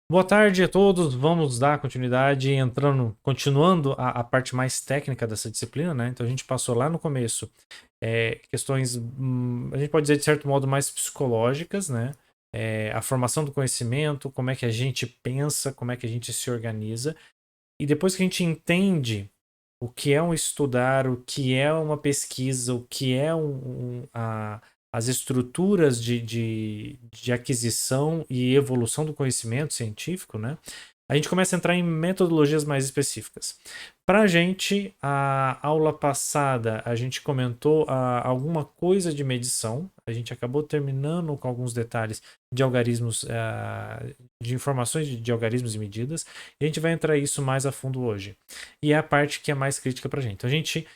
Boa tarde a todos. Vamos dar continuidade continuando a parte mais técnica dessa disciplina, né? Então a gente passou lá no começo questões, a gente pode dizer de certo modo mais psicológicas, né? A formação do conhecimento, como é que a gente pensa, como é que a gente se organiza. E depois que a gente entende o que é um estudar, o que é uma pesquisa, o que é as estruturas de aquisição e evolução do conhecimento científico, né? A gente começa a entrar em metodologias mais específicas. Para a gente, a aula passada, a gente comentou alguma coisa de medição, a gente acabou terminando com alguns detalhes de algarismos, de informações de algarismos e medidas, e a gente vai entrar isso mais a fundo hoje. E é a parte que é mais crítica para a gente. Então, a gente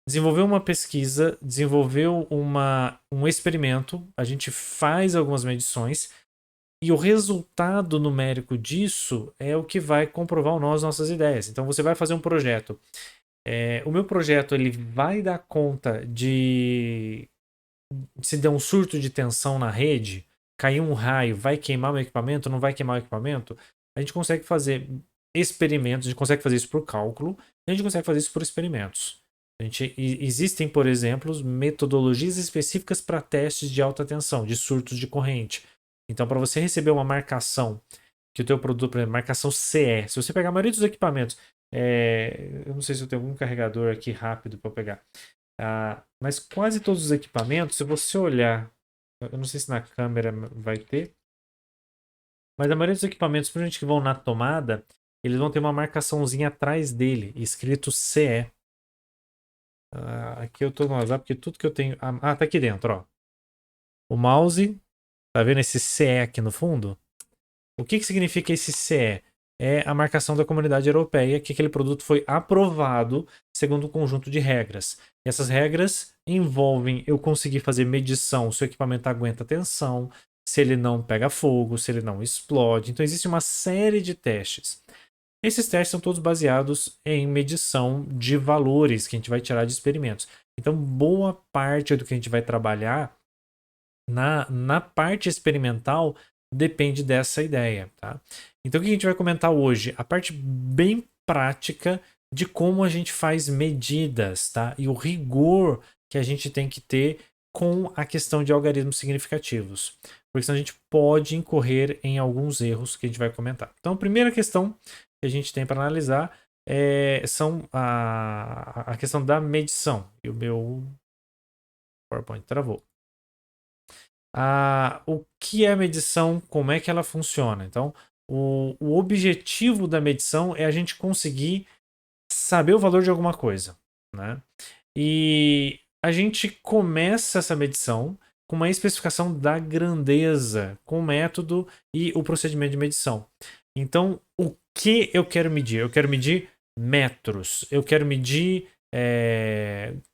desenvolveu uma pesquisa, desenvolveu um experimento, a gente faz algumas medições, e o resultado numérico disso é o que vai comprovar ou não as nossas ideias. Então você vai fazer um projeto. O meu projeto ele vai dar conta de se der um surto de tensão na rede, cair um raio, vai queimar o equipamento, não vai queimar o equipamento. A gente consegue fazer experimentos, a gente consegue fazer isso por cálculo, a gente consegue fazer isso por experimentos. Existem, por exemplo, metodologias específicas para testes de alta tensão, de surtos de corrente. Então, para você receber uma marcação que o teu produto, por exemplo, marcação CE, se você pegar a maioria dos equipamentos, eu não sei se eu tenho algum carregador aqui rápido para pegar, mas quase todos os equipamentos, se você olhar, eu não sei se na câmera vai ter, mas a maioria dos equipamentos, principalmente que vão na tomada, eles vão ter uma marcaçãozinha atrás dele, escrito CE. Aqui eu estou no WhatsApp, porque tudo que eu tenho. Tá aqui dentro, ó. O mouse, tá vendo esse CE aqui no fundo? O que significa esse CE? É a marcação da Comunidade Europeia que aquele produto foi aprovado segundo um conjunto de regras. E essas regras envolvem eu conseguir fazer medição se o equipamento aguenta tensão, se ele não pega fogo, se ele não explode. Então existe uma série de testes. Esses testes são todos baseados em medição de valores que a gente vai tirar de experimentos. Então, boa parte do que a gente vai trabalhar na parte experimental depende dessa ideia, tá? Então o que a gente vai comentar hoje? A parte bem prática de como a gente faz medidas, tá? E o rigor que a gente tem que ter com a questão de algarismos significativos. Porque senão a gente pode incorrer em alguns erros que a gente vai comentar. Então a primeira questão que a gente tem para analisar são a questão da medição. E o meu PowerPoint travou. O que é medição, como é que ela funciona. Então, o objetivo da medição é a gente conseguir saber o valor de alguma coisa, né? E a gente começa essa medição com uma especificação da grandeza, com o método e o procedimento de medição. Então, o que eu quero medir? Eu quero medir metros, eu quero medir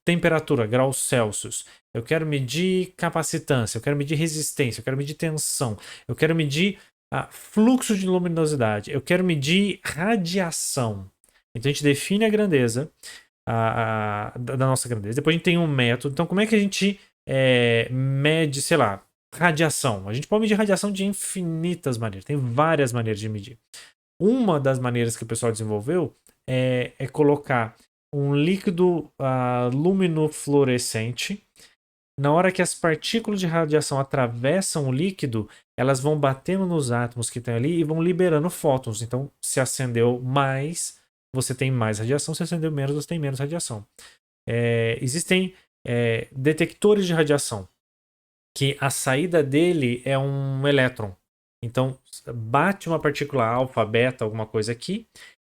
temperatura, graus Celsius, eu quero medir capacitância, eu quero medir resistência, eu quero medir tensão, eu quero medir fluxo de luminosidade, eu quero medir radiação. Então a gente define a grandeza da nossa grandeza. Depois a gente tem um método. Então, como é que a gente mede, sei lá, radiação? A gente pode medir radiação de infinitas maneiras. Tem várias maneiras de medir. Uma das maneiras que o pessoal desenvolveu é colocar um líquido luminofluorescente. Na hora que as partículas de radiação atravessam o líquido, elas vão batendo nos átomos que estão ali e vão liberando fótons. Então, se acendeu mais, você tem mais radiação. Se acendeu menos, você tem menos radiação. Existem detectores de radiação, que a saída dele é um elétron. Então, bate uma partícula alfa, beta, alguma coisa aqui.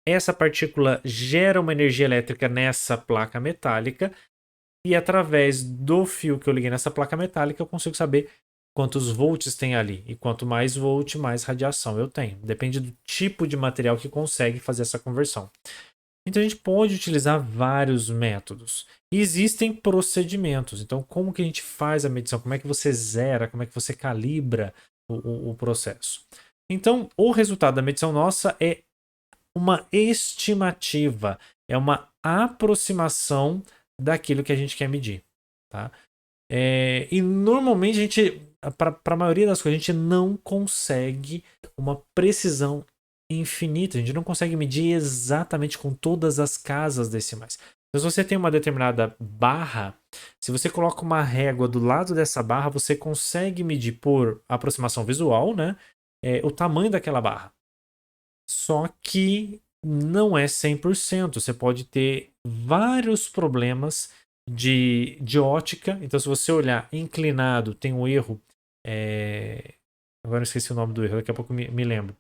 Essa partícula gera uma energia elétrica nessa placa metálica. E através do fio que eu liguei nessa placa metálica, eu consigo saber quantos volts tem ali. E quanto mais volt, mais radiação eu tenho. Depende do tipo de material que consegue fazer essa conversão. Então a gente pode utilizar vários métodos. E existem procedimentos. Então, como que a gente faz a medição? Como é que você zera? Como é que você calibra o processo? Então, o resultado da medição nossa é uma estimativa, é uma aproximação daquilo que a gente quer medir. Tá? E normalmente a gente, para a maioria das coisas, a gente não consegue uma precisão infinita. A gente não consegue medir exatamente com todas as casas decimais. Então, se você tem uma determinada barra, se você coloca uma régua do lado dessa barra, você consegue medir por aproximação visual, né, o tamanho daquela barra. Só que não é 100%. Você pode ter vários problemas de ótica. Então, se você olhar inclinado, tem um erro. Agora eu esqueci o nome do erro, daqui a pouco me lembro.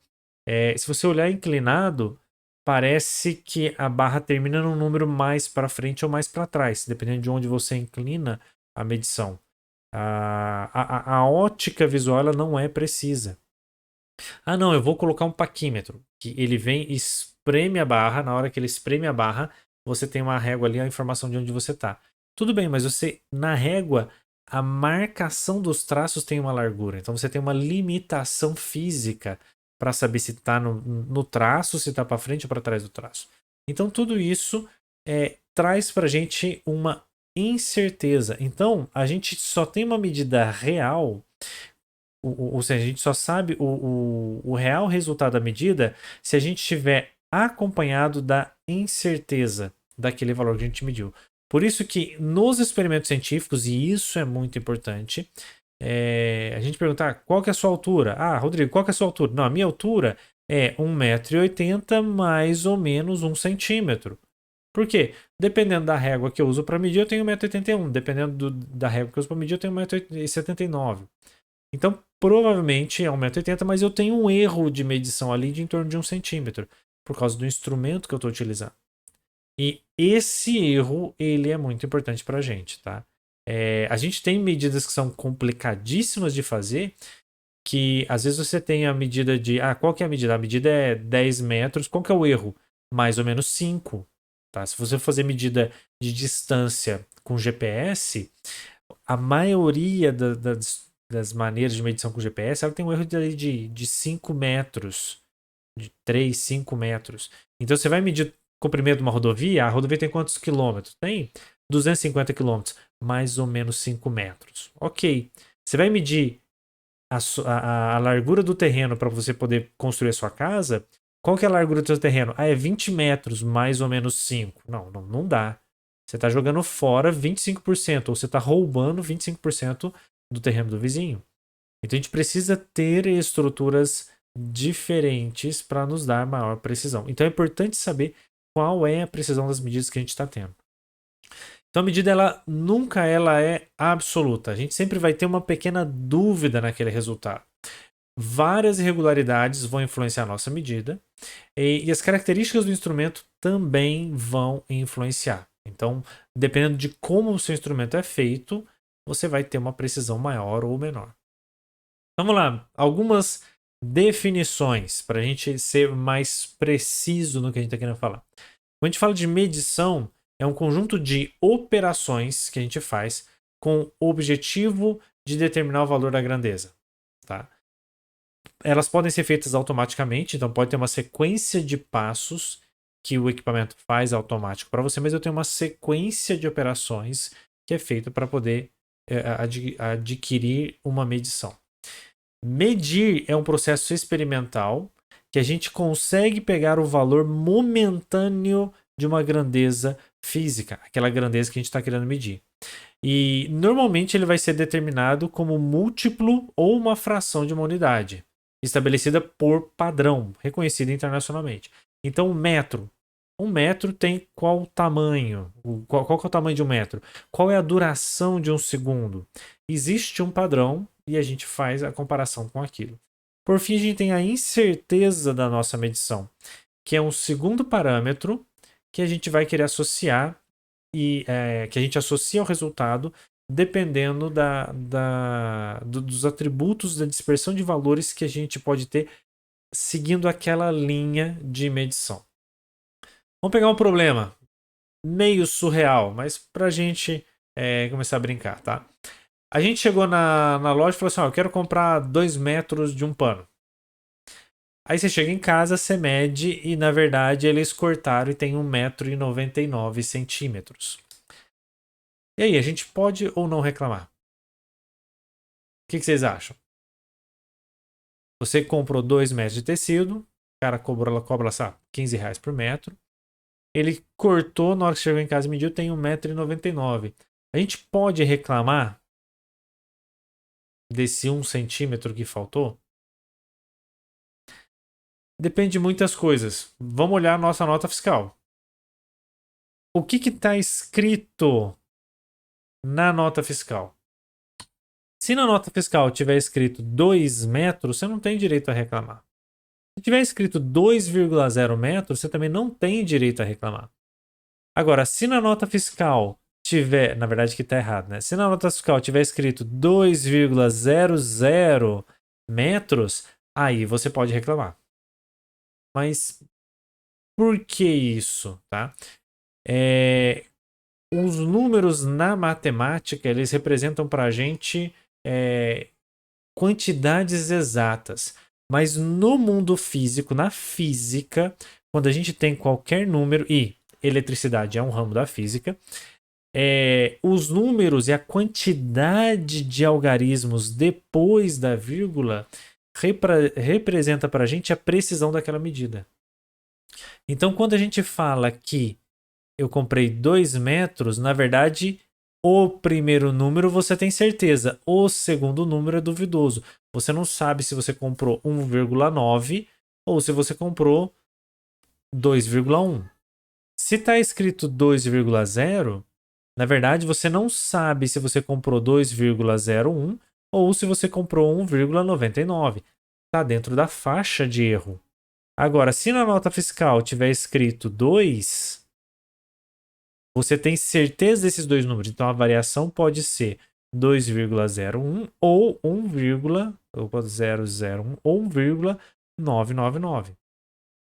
Se você olhar inclinado, parece que a barra termina num número mais para frente ou mais para trás, dependendo de onde você inclina a medição. A ótica visual ela não é precisa. Ah, não, eu vou colocar um paquímetro, que ele vem e espreme a barra. Na hora que ele espreme a barra, você tem uma régua ali, a informação de onde você está. Tudo bem, mas você, na régua, a marcação dos traços tem uma largura. Então você tem uma limitação física para saber se está no traço, se está para frente ou para trás do traço. Então tudo isso traz para a gente uma incerteza. Então a gente só tem uma medida real, ou seja, a gente só sabe o real resultado da medida se a gente estiver acompanhado da incerteza daquele valor que a gente mediu. Por isso que nos experimentos científicos, e isso é muito importante, a gente perguntar qual que é a sua altura. Ah, Rodrigo, qual que é a sua altura? Não, a minha altura é 1,80 m mais ou menos 1 centímetro. Por quê? Dependendo da régua que eu uso para medir, eu tenho 1,81 m. Dependendo da régua que eu uso para medir, eu tenho 1,79 m. Então, provavelmente é 1,80 m, mas eu tenho um erro de medição ali de em torno de 1 centímetro, por causa do instrumento que eu estou utilizando. E esse erro, ele é muito importante para a gente, tá? A gente tem medidas que são complicadíssimas de fazer, que às vezes você tem a medida de... Ah, qual que é a medida? A medida é 10 metros. Qual que é o erro? Mais ou menos 5. Tá? Se você fazer medida de distância com GPS, a maioria das maneiras de medição com GPS, ela tem um erro de 5 metros, de 3, 5 metros. Então você vai medir o comprimento de uma rodovia, a rodovia tem quantos quilômetros? Tem 250 quilômetros, mais ou menos 5 metros. Ok. Você vai medir a largura do terreno para você poder construir a sua casa. Qual que é a largura do seu terreno? Ah, é 20 metros, mais ou menos 5. Não dá. Você está jogando fora 25%, ou você está roubando 25% do terreno do vizinho. Então a gente precisa ter estruturas diferentes para nos dar maior precisão. Então é importante saber qual é a precisão das medidas que a gente está tendo. Então a medida nunca é absoluta. A gente sempre vai ter uma pequena dúvida naquele resultado. Várias irregularidades vão influenciar a nossa medida e as características do instrumento também vão influenciar. Então, dependendo de como o seu instrumento é feito, você vai ter uma precisão maior ou menor. Vamos lá, algumas definições para a gente ser mais preciso no que a gente está querendo falar. Quando a gente fala de medição, é um conjunto de operações que a gente faz com o objetivo de determinar o valor da grandeza. Tá? Elas podem ser feitas automaticamente, então pode ter uma sequência de passos que o equipamento faz automático para você, mas eu tenho uma sequência de operações que é feita para poder adquirir uma medição. Medir é um processo experimental que a gente consegue pegar o valor momentâneo de uma grandeza física, aquela grandeza que a gente está querendo medir. E normalmente ele vai ser determinado como múltiplo ou uma fração de uma unidade, estabelecida por padrão, reconhecida internacionalmente. Então, um metro tem qual tamanho? Qual que é o tamanho de um metro? Qual é a duração de um segundo? Existe um padrão e a gente faz a comparação com aquilo. Por fim, a gente tem a incerteza da nossa medição, que é um segundo parâmetro que a gente vai querer associar e que a gente associa ao resultado dependendo dos atributos da dispersão de valores que a gente pode ter seguindo aquela linha de medição. Vamos pegar um problema meio surreal, mas para a gente começar a brincar, tá? A gente chegou na loja e falou assim, eu quero comprar 2 metros de um pano. Aí você chega em casa, você mede e na verdade eles cortaram e tem 1,99 m. E aí, a gente pode ou não reclamar? que vocês acham? Você comprou 2 metros de tecido, o cara cobra, sabe, R$ 15 por metro. Ele cortou, na hora que chegou em casa e mediu, tem 1,99 m. A gente pode reclamar desse 1 centímetro que faltou? Depende de muitas coisas. Vamos olhar a nossa nota fiscal. O que está escrito na nota fiscal? Se na nota fiscal tiver escrito 2 metros, você não tem direito a reclamar. Se tiver escrito 2,0 metros, você também não tem direito a reclamar. Agora, se na nota fiscal tiver, na verdade que está errado, né? Se na nota fiscal tiver escrito 2,00 metros, aí você pode reclamar. Mas por que isso, tá? Os números na matemática, eles representam para a gente quantidades exatas. Mas no mundo físico, na física, quando a gente tem qualquer número, e eletricidade é um ramo da física, os números e a quantidade de algarismos depois da vírgula representa para a gente a precisão daquela medida. Então, quando a gente fala que eu comprei 2 metros, na verdade, o primeiro número você tem certeza, o segundo número é duvidoso. Você não sabe se você comprou 1,9 ou se você comprou 2,1. Se está escrito 2,0, na verdade você não sabe se você comprou 2,01 ou se você comprou 1,99. Está dentro da faixa de erro. Agora, se na nota fiscal tiver escrito 2, você tem certeza desses dois números. Então a variação pode ser 2,01 ou 1,001 ou 1,999.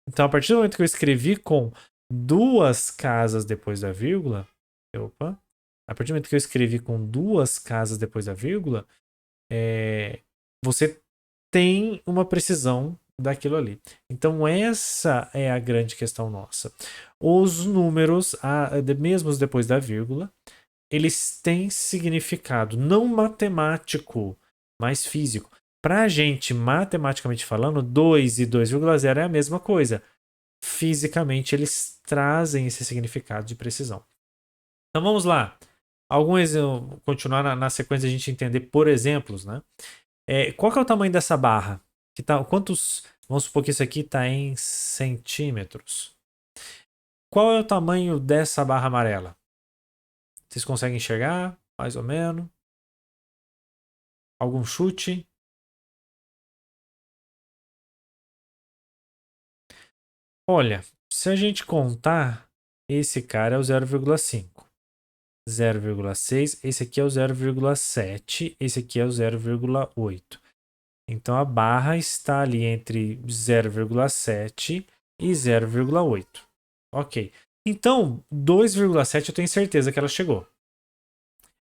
Então, a partir do momento que eu escrevi com 2 casas depois da vírgula, a partir do momento que eu escrevi com 2 casas depois da vírgula, você tem uma precisão daquilo ali. Então, essa é a grande questão nossa. Os números, mesmo depois da vírgula, eles têm significado não matemático, mas físico. Para a gente, matematicamente falando, 2 e 2,0 é a mesma coisa. Fisicamente, eles trazem esse significado de precisão. Então, vamos lá. Continuar na sequência, a gente entender por exemplos, né? Qual que é o tamanho dessa barra? Vamos supor que isso aqui está em centímetros. Qual é o tamanho dessa barra amarela? Vocês conseguem enxergar? Mais ou menos? Algum chute? Olha, se a gente contar, esse cara é o 0,5. 0,6, esse aqui é o 0,7, esse aqui é o 0,8. Então a barra está ali entre 0,7 e 0,8. Ok. Então, 2,7 eu tenho certeza que ela chegou.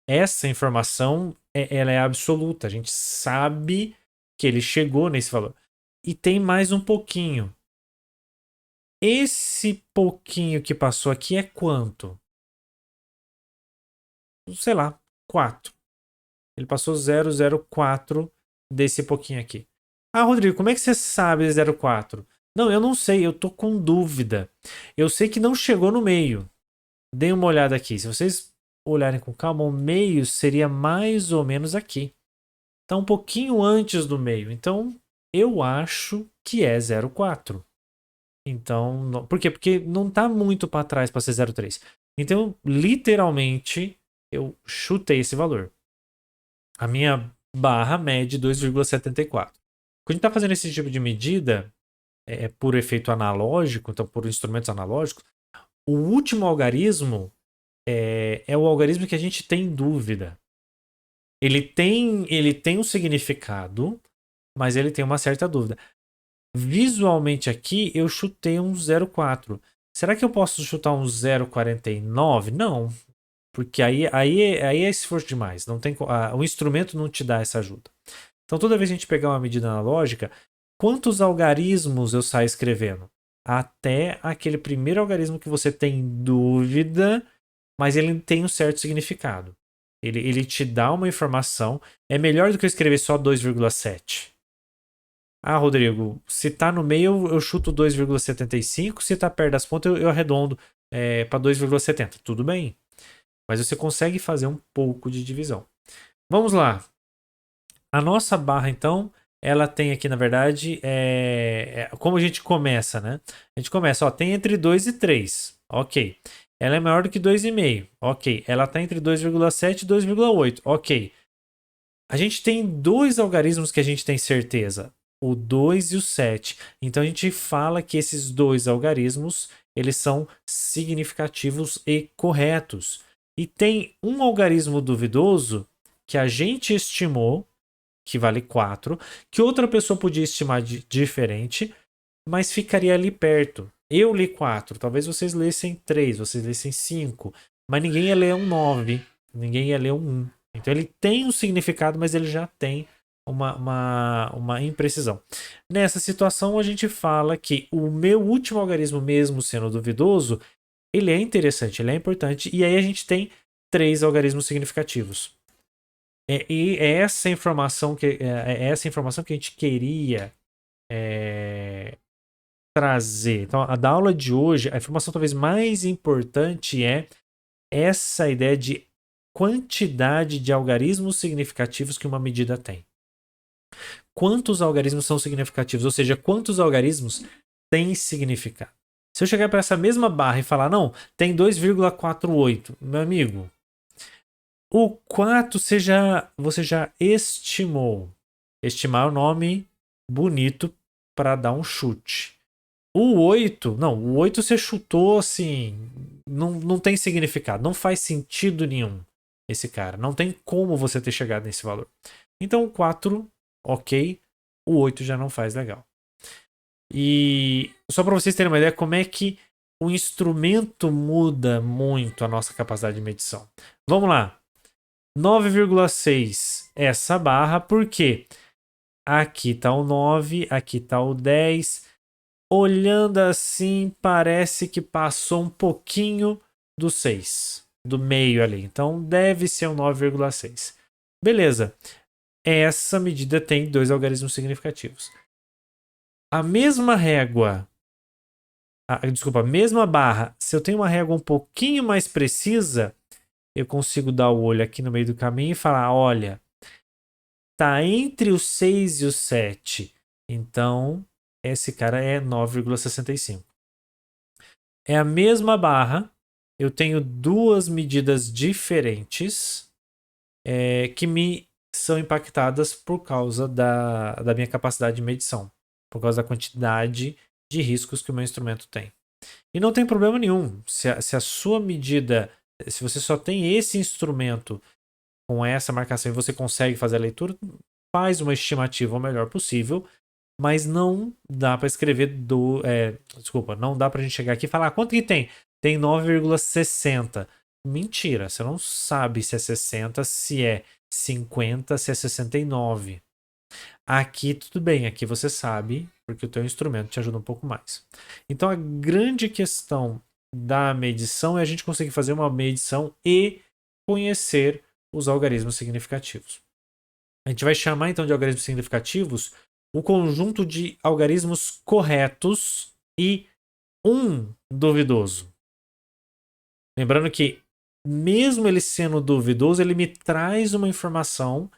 Essa informação ela é absoluta. A gente sabe que ele chegou nesse valor. E tem mais um pouquinho. Esse pouquinho que passou aqui é quanto? Sei lá, 4. Ele passou 0,04 desse pouquinho aqui. Ah, Rodrigo, como é que você sabe 0,4? Não, eu não sei, eu tô com dúvida. Eu sei que não chegou no meio. Dê uma olhada aqui. Se vocês olharem com calma, o meio seria mais ou menos aqui. Tá um pouquinho antes do meio. Então, eu acho que é 0,4. Então, por quê? Porque não tá muito para trás para ser 0,3. Então, literalmente, eu chutei esse valor. A minha barra mede 2,74. Quando a gente está fazendo esse tipo de medida, por efeito analógico, então por instrumentos analógicos, o último algarismo é o algarismo que a gente tem dúvida. Ele tem um significado, mas ele tem uma certa dúvida. Visualmente aqui, eu chutei um 0,4. Será que eu posso chutar um 0,49? Não, porque aí é esforço demais. Não tem, o instrumento não te dá essa ajuda. Então, toda vez que a gente pegar uma medida analógica, quantos algarismos eu saio escrevendo? Até aquele primeiro algarismo que você tem dúvida, mas ele tem um certo significado. Ele te dá uma informação. É melhor do que eu escrever só 2,7. Ah, Rodrigo, se tá no meio eu chuto 2,75. Se tá perto das pontas eu arredondo para 2,70. Tudo bem. Mas você consegue fazer um pouco de divisão. Vamos lá. A nossa barra, então, ela tem aqui, na verdade, como a gente começa, né? A gente começa, ó, tem entre 2 e 3. Ok. Ela é maior do que 2,5. Ok. Ela está entre 2,7 e 2,8. Ok. A gente tem dois algarismos que a gente tem certeza. O 2 e o 7. Então a gente fala que esses dois algarismos, eles são significativos e corretos. E tem um algarismo duvidoso que a gente estimou, que vale 4, que outra pessoa podia estimar diferente, mas ficaria ali perto. Eu li 4, talvez vocês lessem 3, vocês lessem 5, mas ninguém ia ler um 9, ninguém ia ler um 1. Então ele tem um significado, mas ele já tem uma imprecisão. Nessa situação, a gente fala que o meu último algarismo, mesmo sendo duvidoso, ele é interessante, ele é importante, e aí a gente tem 3 algarismos significativos. E é essa informação que a gente queria trazer. Então, a da aula de hoje, a informação talvez mais importante é essa ideia de quantidade de algarismos significativos que uma medida tem. Quantos algarismos são significativos? Ou seja, quantos algarismos têm significado? Se eu chegar para essa mesma barra e falar, não, tem 2,48, meu amigo, o 4 você já estimou. Estimar é o nome bonito para dar um chute. O 8, não, o 8 você chutou assim, não tem significado, não faz sentido nenhum esse cara. Não tem como você ter chegado nesse valor. Então o 4, ok, o 8 já não faz legal. E só para vocês terem uma ideia como é que o instrumento muda muito a nossa capacidade de medição. Vamos lá. 9,6 essa barra, porque aqui está o 9, aqui está o 10. Olhando assim, parece que passou um pouquinho do 6, do meio ali. Então deve ser um 9,6. Beleza. Essa medida tem dois algarismos significativos. A mesma régua, desculpa, a mesma barra, se eu tenho uma régua um pouquinho mais precisa, eu consigo dar o olho aqui no meio do caminho e falar, olha, tá entre o 6 e o 7. Então, esse cara é 9,65. É a mesma barra, eu tenho duas medidas diferentes que me são impactadas por causa da minha capacidade de medição, por causa da quantidade de riscos que o meu instrumento tem. E não tem problema nenhum, se a sua medida, se você só tem esse instrumento com essa marcação e você consegue fazer a leitura, faz uma estimativa o melhor possível, mas não dá para escrever desculpa, não dá para a gente chegar aqui e falar quanto que tem? Tem 9,60. Mentira, você não sabe se é 60, se é 50, se é 69. Aqui tudo bem, aqui você sabe, porque o teu instrumento te ajuda um pouco mais. Então a grande questão da medição é a gente conseguir fazer uma medição e conhecer os algarismos significativos. A gente vai chamar então de algarismos significativos o conjunto de algarismos corretos e um duvidoso. Lembrando que, mesmo ele sendo duvidoso, ele me traz uma informação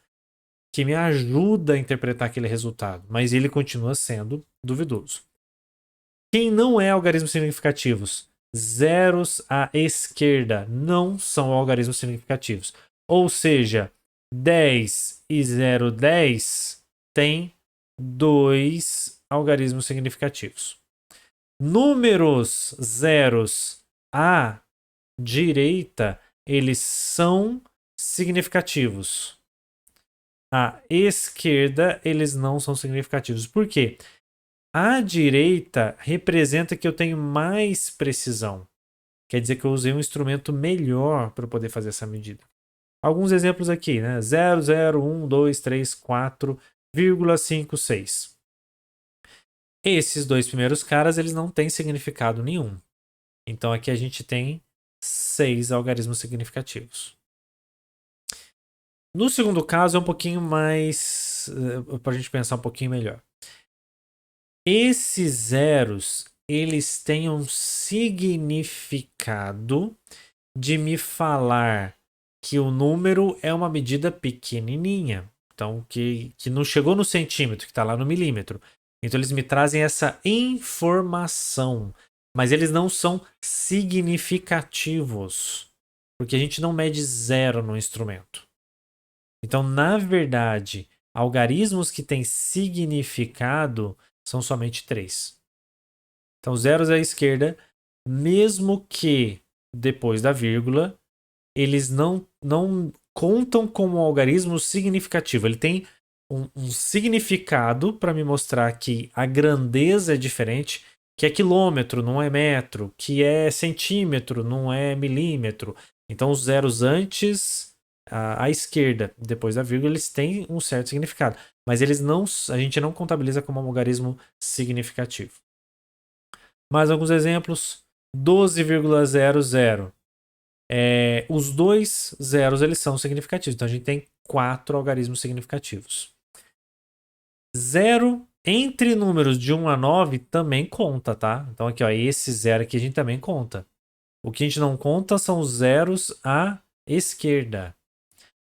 que me ajuda a interpretar aquele resultado, mas ele continua sendo duvidoso. Quem não é algarismos significativos? Zeros à esquerda não são algarismos significativos. Ou seja, 10 e 0,10 tem dois algarismos significativos. Números zeros à direita, eles são significativos. À esquerda, eles não são significativos. Por quê? À direita representa que eu tenho mais precisão. Quer dizer que eu usei um instrumento melhor para poder fazer essa medida. Alguns exemplos aqui, né? 0, 0, 1, 2, 3, 4,56. Esses dois primeiros caras, eles não têm significado nenhum. Então aqui a gente tem 6 algarismos significativos. No segundo caso é um pouquinho mais para a gente pensar um pouquinho melhor. Esses zeros, eles têm um significado de me falar que o número é uma medida pequenininha. Então, que não chegou no centímetro, que está lá no milímetro. Então, eles me trazem essa informação. Mas eles não são significativos. Porque a gente não mede zero no instrumento. Então, na verdade, algarismos que têm significado são somente 3. Então, zeros à esquerda, mesmo que depois da vírgula, eles não contam como um algarismo significativo. Ele tem um significado para me mostrar que a grandeza é diferente, que é quilômetro, não é metro, que é centímetro, não é milímetro. Então, os zeros antes, à esquerda, depois da vírgula, eles têm um certo significado. Mas eles não, a gente não contabiliza como um algarismo significativo. Mais alguns exemplos. 12,00. Os dois zeros eles são significativos. Então a gente tem 4 algarismos significativos. Zero entre números de 1 a 9 também conta, tá? Então aqui, ó, esse zero aqui a gente também conta. O que a gente não conta são os zeros à esquerda.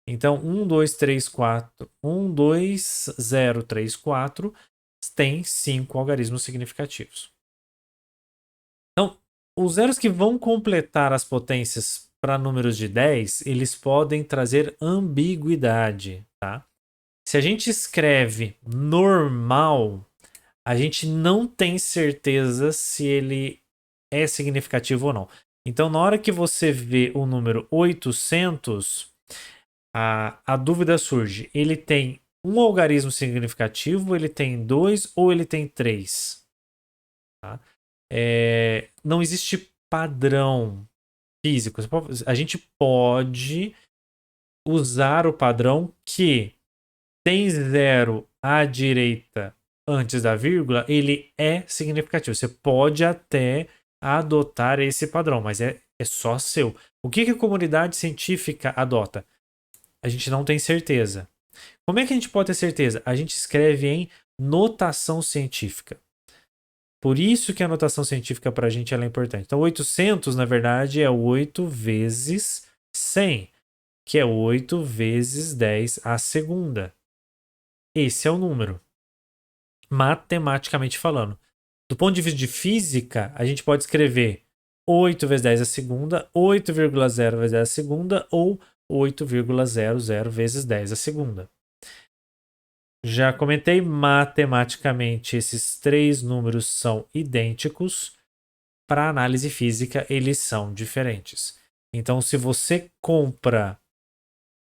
Então 1, 2, 3, 4. 1, 2, 0, 3, 4 tem 5 algarismos significativos. Então, os zeros que vão completar as potências para números de 10, eles podem trazer ambiguidade, tá? Se a gente escreve normal, a gente não tem certeza se ele é significativo ou não. Então, na hora que você vê o número 800, a dúvida surge. Ele tem um algarismo significativo, ele tem 2 ou ele tem 3? Tá? Não existe padrão físico. A gente pode usar o padrão que tem zero à direita antes da vírgula, ele é significativo. Você pode até adotar esse padrão, mas é só seu. O que a comunidade científica adota? A gente não tem certeza. Como é que a gente pode ter certeza? A gente escreve em notação científica. Por isso que a notação científica para a gente é importante. Então, 800, na verdade, é 8 vezes 100, que é 8 vezes 10 à segunda. Esse é o número, matematicamente falando. Do ponto de vista de física, a gente pode escrever 8 vezes 10 à segunda, 8,0 vezes 10 à segunda ou 8,00 vezes 10 à segunda. Já comentei, matematicamente esses três números são idênticos. Para análise física, eles são diferentes. Então, se você compra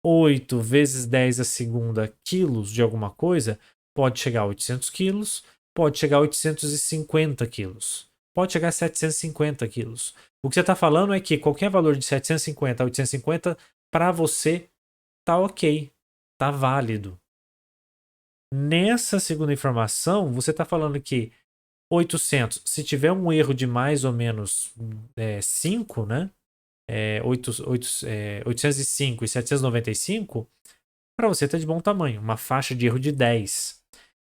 8 vezes 10 a segunda quilos de alguma coisa, pode chegar a 800 quilos, pode chegar a 850 quilos, pode chegar a 750 quilos. O que você está falando é que qualquer valor de 750 a 850, para você, tá ok, tá válido. Nessa segunda informação, você está falando que 800, se tiver um erro de mais ou menos 5, né? 805 e 795, para você está de bom tamanho, uma faixa de erro de 10.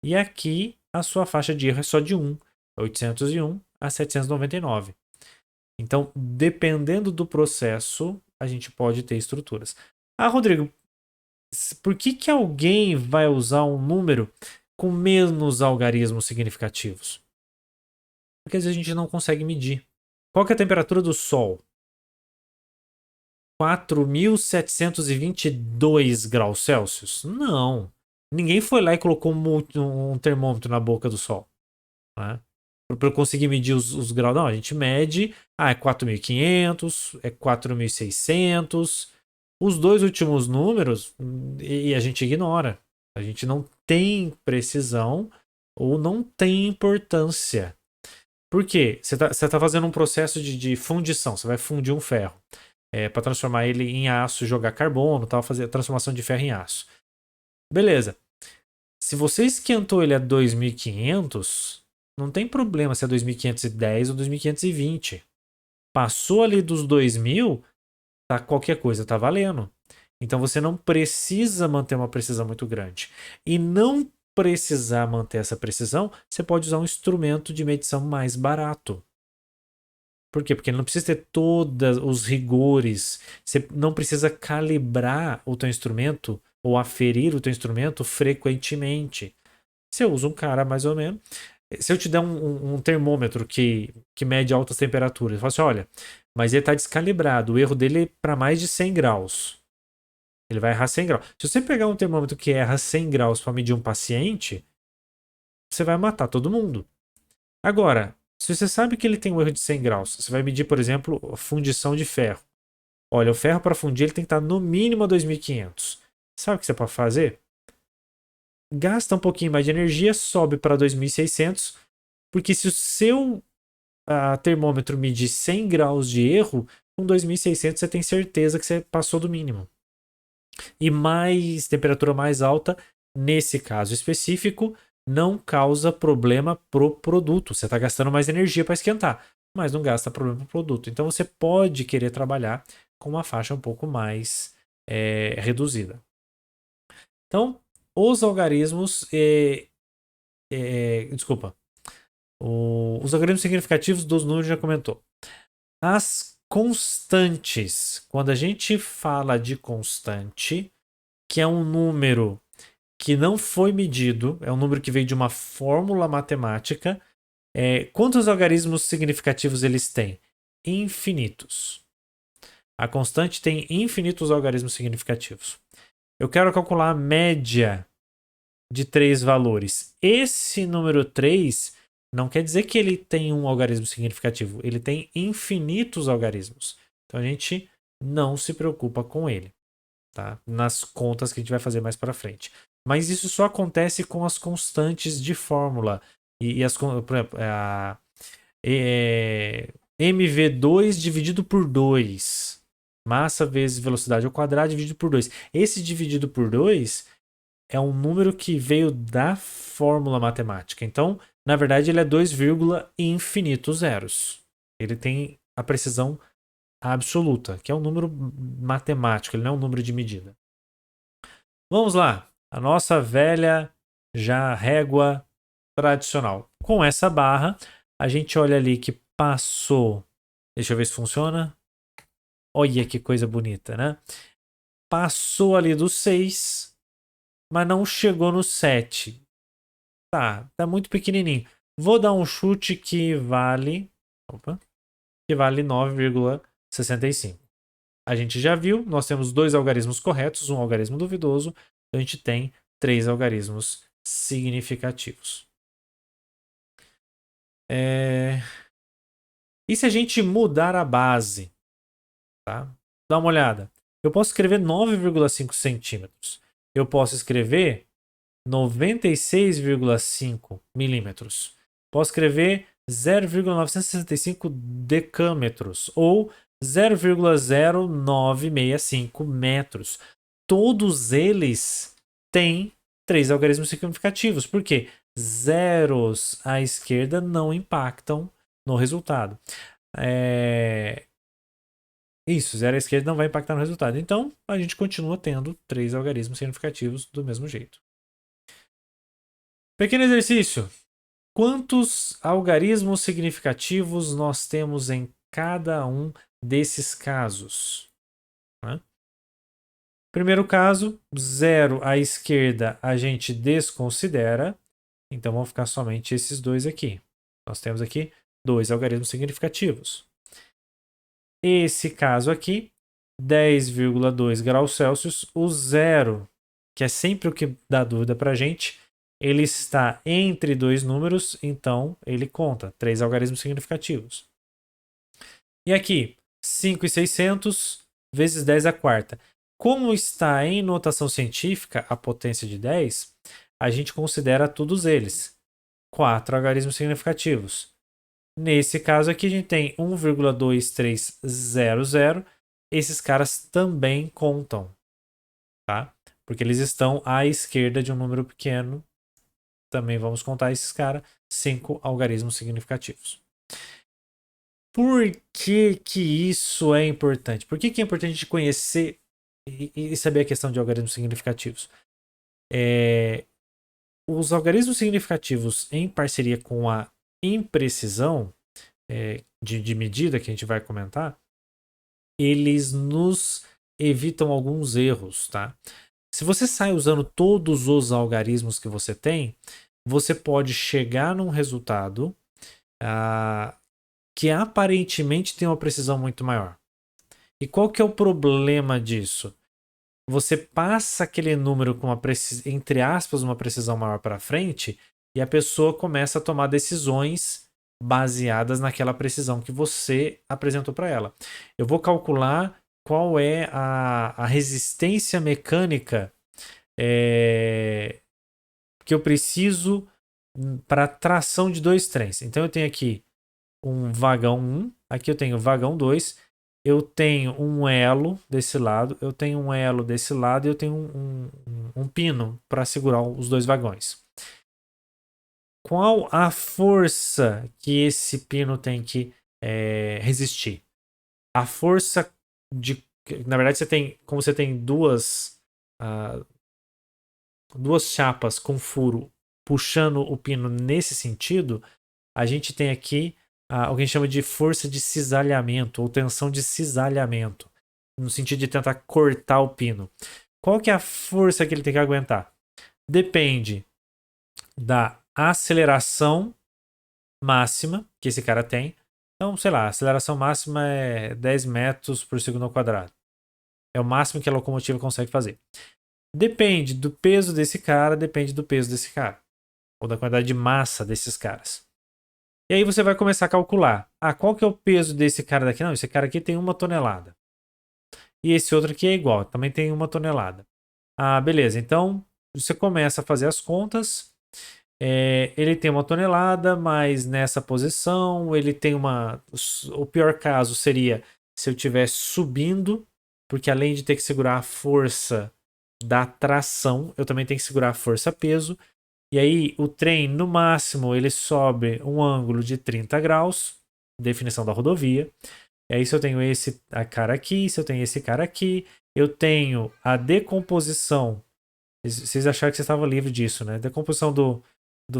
E aqui a sua faixa de erro é só de 1, 801 a 799. Então, dependendo do processo, a gente pode ter estruturas. Ah, Rodrigo, por que alguém vai usar um número com menos algarismos significativos? Porque às vezes a gente não consegue medir. Qual que é a temperatura do Sol? 4.722 graus Celsius? Não. Ninguém foi lá e colocou um termômetro na boca do Sol. Né? Para eu conseguir medir os graus. Não, a gente mede. É 4.500, é 4.600. Os dois últimos números e a gente ignora. A gente não tem precisão ou não tem importância. Por quê? Você tá fazendo um processo de fundição. Você vai fundir um ferro. Para transformar ele em aço, jogar carbono, tal, fazer a transformação de ferro em aço. Beleza. Se você esquentou ele a 2.500, não tem problema se é 2.510 ou 2.520. Passou ali dos 2.000, tá, qualquer coisa tá valendo. Então você não precisa manter uma precisão muito grande. E não precisar manter essa precisão, você pode usar um instrumento de medição mais barato. Por quê? Porque ele não precisa ter todos os rigores. Você não precisa calibrar o teu instrumento ou aferir o teu instrumento frequentemente. Você usa um cara mais ou menos. Se eu te der um termômetro que mede altas temperaturas, eu falo assim, olha, mas ele está descalibrado. O erro dele é para mais de 100 graus. Ele vai errar 100 graus. Se você pegar um termômetro que erra 100 graus para medir um paciente, você vai matar todo mundo. Agora, se você sabe que ele tem um erro de 100 graus, você vai medir, por exemplo, a fundição de ferro. Olha, o ferro para fundir ele tem que estar no mínimo a 2.500. Sabe o que você pode fazer? Gasta um pouquinho mais de energia, sobe para 2.600, porque se o seu termômetro medir 100 graus de erro, com 2.600 você tem certeza que você passou do mínimo. E mais temperatura mais alta, nesse caso específico, não causa problema pro produto. Você está gastando mais energia para esquentar, mas não gasta problema pro produto. Então você pode querer trabalhar com uma faixa um pouco mais reduzida. Então, os algarismos. Desculpa. Os algarismos significativos dos números já comentou. As constantes. Quando a gente fala de constante, que é um número que não foi medido, é um número que veio de uma fórmula matemática. Quantos algarismos significativos eles têm? Infinitos. A constante tem infinitos algarismos significativos. Eu quero calcular a média de 3 valores. Esse número 3 não quer dizer que ele tem um algarismo significativo. Ele tem infinitos algarismos. Então a gente não se preocupa com ele, tá? Nas contas que a gente vai fazer mais para frente. Mas isso só acontece com as constantes de fórmula. Por exemplo, mv2 dividido por 2. Massa vezes velocidade ao quadrado dividido por 2. Esse dividido por 2 é um número que veio da fórmula matemática. Então, na verdade, ele é 2, infinitos zeros. Ele tem a precisão absoluta, que é um número matemático, ele não é um número de medida. Vamos lá. A nossa velha já régua tradicional. Com essa barra, a gente olha ali que passou. Deixa eu ver se funciona. Olha que coisa bonita, né? Passou ali do 6, mas não chegou no 7. Tá muito pequenininho. Vou dar um chute que vale 9,65. A gente já viu, nós temos 2 algarismos corretos, um algarismo duvidoso, então a gente tem 3 algarismos significativos. E se a gente mudar a base? Tá? Dá uma olhada. Eu posso escrever 9,5 centímetros. Eu posso escrever 96,5 milímetros. Posso escrever 0,965 decâmetros ou 0,0965 metros. Todos eles têm 3 algarismos significativos. Por quê? Zeros à esquerda não impactam no resultado. Isso, zero à esquerda não vai impactar no resultado. Então, a gente continua tendo 3 algarismos significativos do mesmo jeito. Pequeno exercício. Quantos algarismos significativos nós temos em cada um desses casos? Primeiro caso, 0 à esquerda a gente desconsidera. Então vão ficar somente esses dois aqui. Nós temos aqui 2 algarismos significativos. Esse caso aqui, 10,2 graus Celsius, o 0, que é sempre o que dá dúvida para a gente, ele está entre 2 números, então ele conta 3 algarismos significativos. E aqui, 5.600 vezes 10 à quarta. Como está em notação científica a potência de 10, a gente considera todos eles 4 algarismos significativos. Nesse caso aqui, a gente tem 1,2300. Esses caras também contam, tá? Porque eles estão à esquerda de um número pequeno. Também vamos contar esses caras, 5 algarismos significativos. Por que que isso é importante? Por que que é importante a gente conhecer e saber a questão de algarismos significativos. Os algarismos significativos em parceria com a imprecisão de medida que a gente vai comentar, eles nos evitam alguns erros, tá? Se você sai usando todos os algarismos que você tem, você pode chegar num resultado que aparentemente tem uma precisão muito maior. E qual que é o problema disso? Você passa aquele número com entre aspas, uma precisão maior para frente e a pessoa começa a tomar decisões baseadas naquela precisão que você apresentou para ela. Eu vou calcular qual é a resistência mecânica que eu preciso para tração de 2 trens. Então eu tenho aqui um vagão 1, aqui eu tenho vagão 2, eu tenho um elo desse lado, eu tenho um elo desse lado e eu tenho um pino para segurar os 2 vagões. Qual a força que esse pino tem que resistir? A força de... Na verdade, como você tem duas chapas com furo puxando o pino nesse sentido, a gente tem aqui alguém chama de força de cisalhamento ou tensão de cisalhamento, no sentido de tentar cortar o pino. Qual que é a força que ele tem que aguentar? Depende da aceleração máxima que esse cara tem. Então, sei lá, a aceleração máxima é 10 metros por segundo ao quadrado. É o máximo que a locomotiva consegue fazer. Depende do peso desse cara, depende do peso desse cara. Ou da quantidade de massa desses caras. E aí você vai começar a calcular. Qual que é o peso desse cara daqui? Não, esse cara aqui tem 1 tonelada. E esse outro aqui é igual, também tem 1 tonelada. Beleza. Então, você começa a fazer as contas. Ele tem 1 tonelada, mas nessa posição ele tem uma... O pior caso seria se eu estivesse subindo, porque além de ter que segurar a força da tração, eu também tenho que segurar a força-peso. E aí o trem, no máximo, ele sobe um ângulo de 30 graus, definição da rodovia. E aí se eu tenho esse cara aqui, se eu tenho esse cara aqui, eu tenho a decomposição. Vocês acharam que vocês estavam livres disso, né? Decomposição do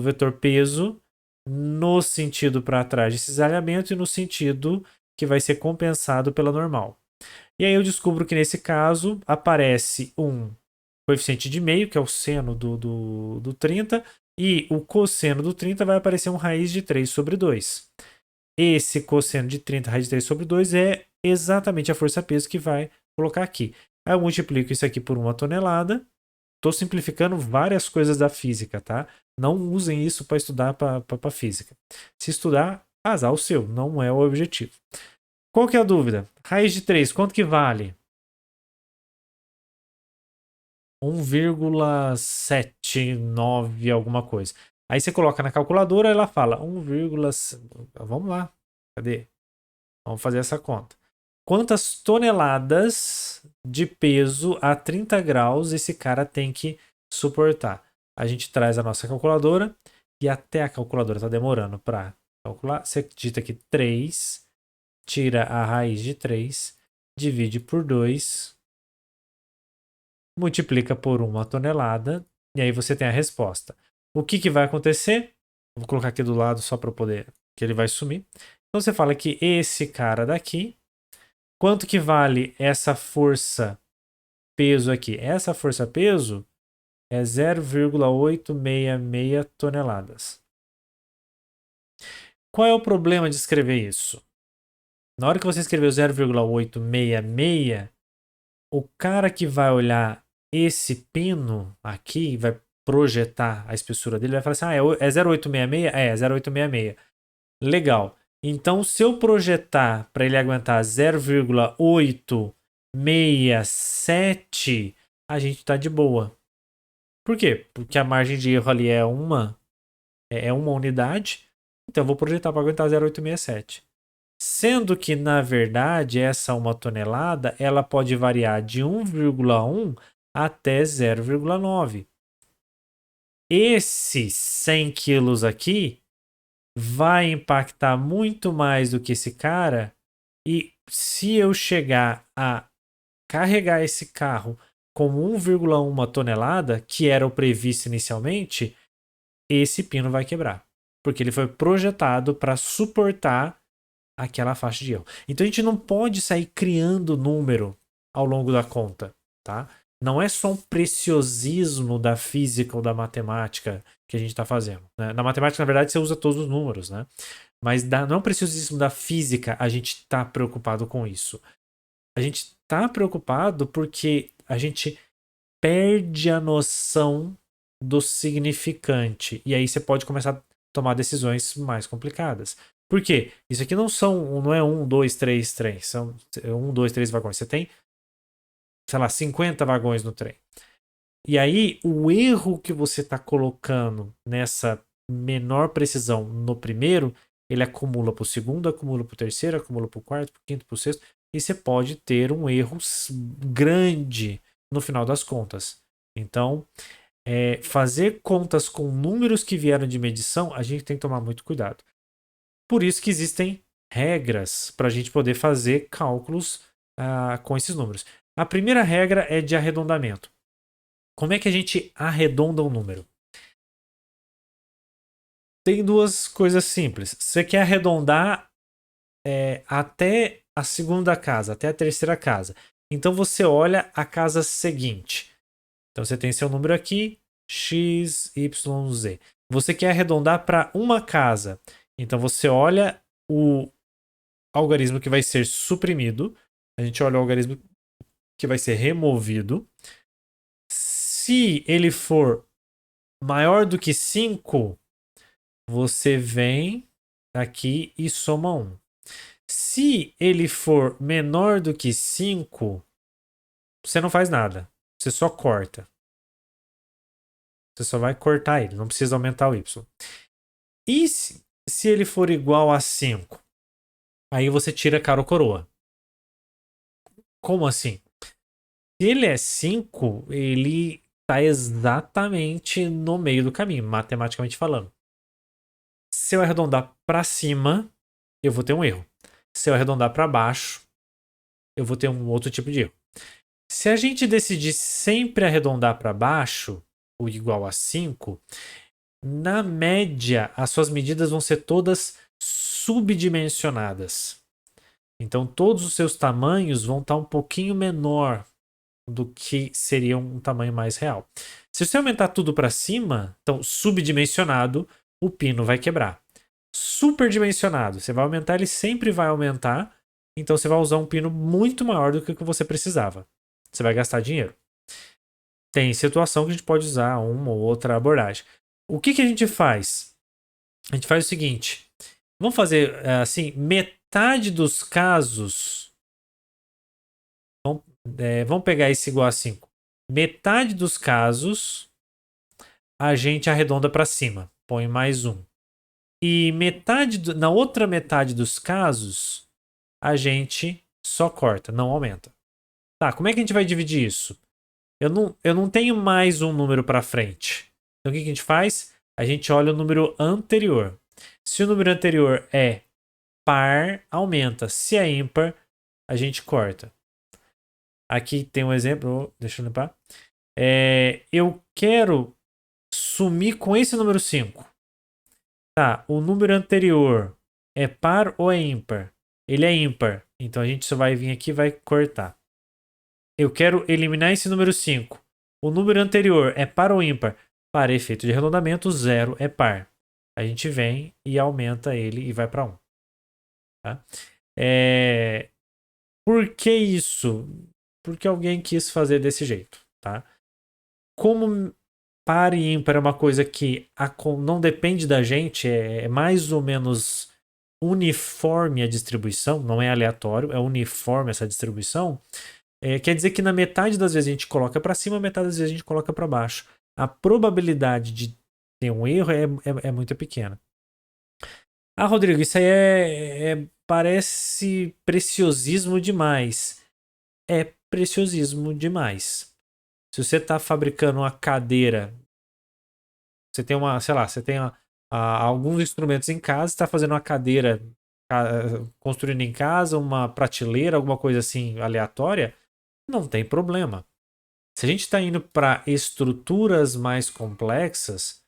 vetor peso no sentido para trás de cisalhamento e no sentido que vai ser compensado pela normal. E aí eu descubro que nesse caso aparece um coeficiente de meio, que é o seno do 30, e o cosseno do 30 vai aparecer um raiz de 3 sobre 2. Esse cosseno de 30 raiz de 3 sobre 2 é exatamente a força-peso que vai colocar aqui. Aí eu multiplico isso aqui por 1 tonelada. Estou simplificando várias coisas da física, tá? Não usem isso para estudar para física. Se estudar, azar o seu, não é o objetivo. Qual que é a dúvida? Raiz de 3, quanto que vale? 1,79 alguma coisa. Aí você coloca na calculadora, ela fala 1, vamos lá. Cadê? Vamos fazer essa conta. Quantas toneladas de peso a 30 graus esse cara tem que suportar? A gente traz a nossa calculadora e até a calculadora está demorando para calcular. Você digita aqui 3, tira a raiz de 3, divide por 2, multiplica por 1 tonelada e aí você tem a resposta. O que vai acontecer? Vou colocar aqui do lado só para poder que ele vai sumir. Então você fala que esse cara daqui, quanto que vale essa força peso aqui? Essa força peso é 0,866 toneladas. Qual é o problema de escrever isso? Na hora que você escreveu 0,866, o cara que vai olhar esse pino aqui, vai projetar a espessura dele, vai falar assim, é 0,866? É 0,866. Legal. Então, se eu projetar para ele aguentar 0,867, a gente está de boa. Por quê? Porque a margem de erro ali é uma unidade. Então, eu vou projetar para aguentar 0,867. Sendo que, na verdade, essa 1 tonelada ela pode variar de 1,1 até 0,9. Esses 100 quilos aqui vai impactar muito mais do que esse cara. E se eu chegar a carregar esse carro com 1,1 tonelada, que era o previsto inicialmente, esse pino vai quebrar. Porque ele foi projetado para suportar aquela faixa de erro. Então a gente não pode sair criando número ao longo da conta, tá? Não é só um preciosismo da física ou da matemática que a gente está fazendo, né? Na matemática, na verdade, você usa todos os números, né? Mas não é um preciosismo da física a gente está preocupado com isso. A gente está preocupado porque a gente perde a noção do significante. E aí você pode começar a tomar decisões mais complicadas. Por quê? Isso aqui não é 1, 2, 3 trens. São 1, 2, 3 vagões. Você tem, sei lá, 50 vagões no trem. E aí, o erro que você está colocando nessa menor precisão no primeiro, ele acumula para o segundo, acumula para o terceiro, acumula para o quarto, para o quinto, para o sexto. E você pode ter um erro grande no final das contas. Então, fazer contas com números que vieram de medição, a gente tem que tomar muito cuidado. Por isso que existem regras para a gente poder fazer cálculos com esses números. A primeira regra é de arredondamento. Como é que a gente arredonda um número? Tem duas coisas simples. Você quer arredondar até a segunda casa, até a terceira casa. Então você olha a casa seguinte. Então você tem seu número aqui, x, y, z. Você quer arredondar para uma casa. Então você olha o algarismo que vai ser suprimido. A gente olha o algarismo que vai ser removido. Se ele for maior do que 5, você vem aqui e soma 1. Se ele for menor do que 5, você não faz nada. Você só corta. Você só vai cortar ele, não precisa aumentar o y. E se ele for igual a 5? Aí você tira cara ou coroa. Como assim? Se ele é 5, ele está exatamente no meio do caminho, matematicamente falando. Se eu arredondar para cima, eu vou ter um erro. Se eu arredondar para baixo, eu vou ter um outro tipo de erro. Se a gente decidir sempre arredondar para baixo, o igual a 5, na média, as suas medidas vão ser todas subdimensionadas. Então, todos os seus tamanhos vão estar um pouquinho menor do que seria um tamanho mais real. Se você aumentar tudo para cima, então subdimensionado, o pino vai quebrar. Superdimensionado, você vai aumentar, ele sempre vai aumentar, então você vai usar um pino muito maior do que o que você precisava. Você vai gastar dinheiro. Tem situação que a gente pode usar uma ou outra abordagem. O que a gente faz? A gente faz o seguinte. Vamos fazer assim, metade dos casos. Vamos pegar esse igual a 5. Metade dos casos a gente arredonda para cima. Põe mais 1. E na outra metade dos casos a gente só corta, não aumenta. Tá, como é que a gente vai dividir isso? Eu não tenho mais um número para frente. Então o que a gente faz? A gente olha o número anterior. Se o número anterior é par, aumenta. Se é ímpar, a gente corta. Aqui tem um exemplo. Deixa eu limpar. Eu quero sumir com esse número 5. Tá, o número anterior é par ou é ímpar? Ele é ímpar. Então a gente só vai vir aqui e vai cortar. Eu quero eliminar esse número 5. O número anterior é par ou ímpar? Para efeito de arredondamento, 0 é par. A gente vem e aumenta ele e vai para 1. Tá? Por que isso? Porque alguém quis fazer desse jeito. Tá? Como par e ímpar é uma coisa que não depende da gente, é mais ou menos uniforme a distribuição, não é aleatório, é uniforme essa distribuição. Quer dizer que na metade das vezes a gente coloca para cima, metade das vezes a gente coloca para baixo. A probabilidade de ter um erro é muito pequena. Ah, Rodrigo, isso aí parece preciosismo demais. É preciosismo demais. Se você está fabricando uma cadeira, você tem alguns instrumentos em casa, está fazendo uma cadeira, construindo em casa, uma prateleira, alguma coisa assim aleatória, não tem problema. Se a gente está indo para estruturas mais complexas,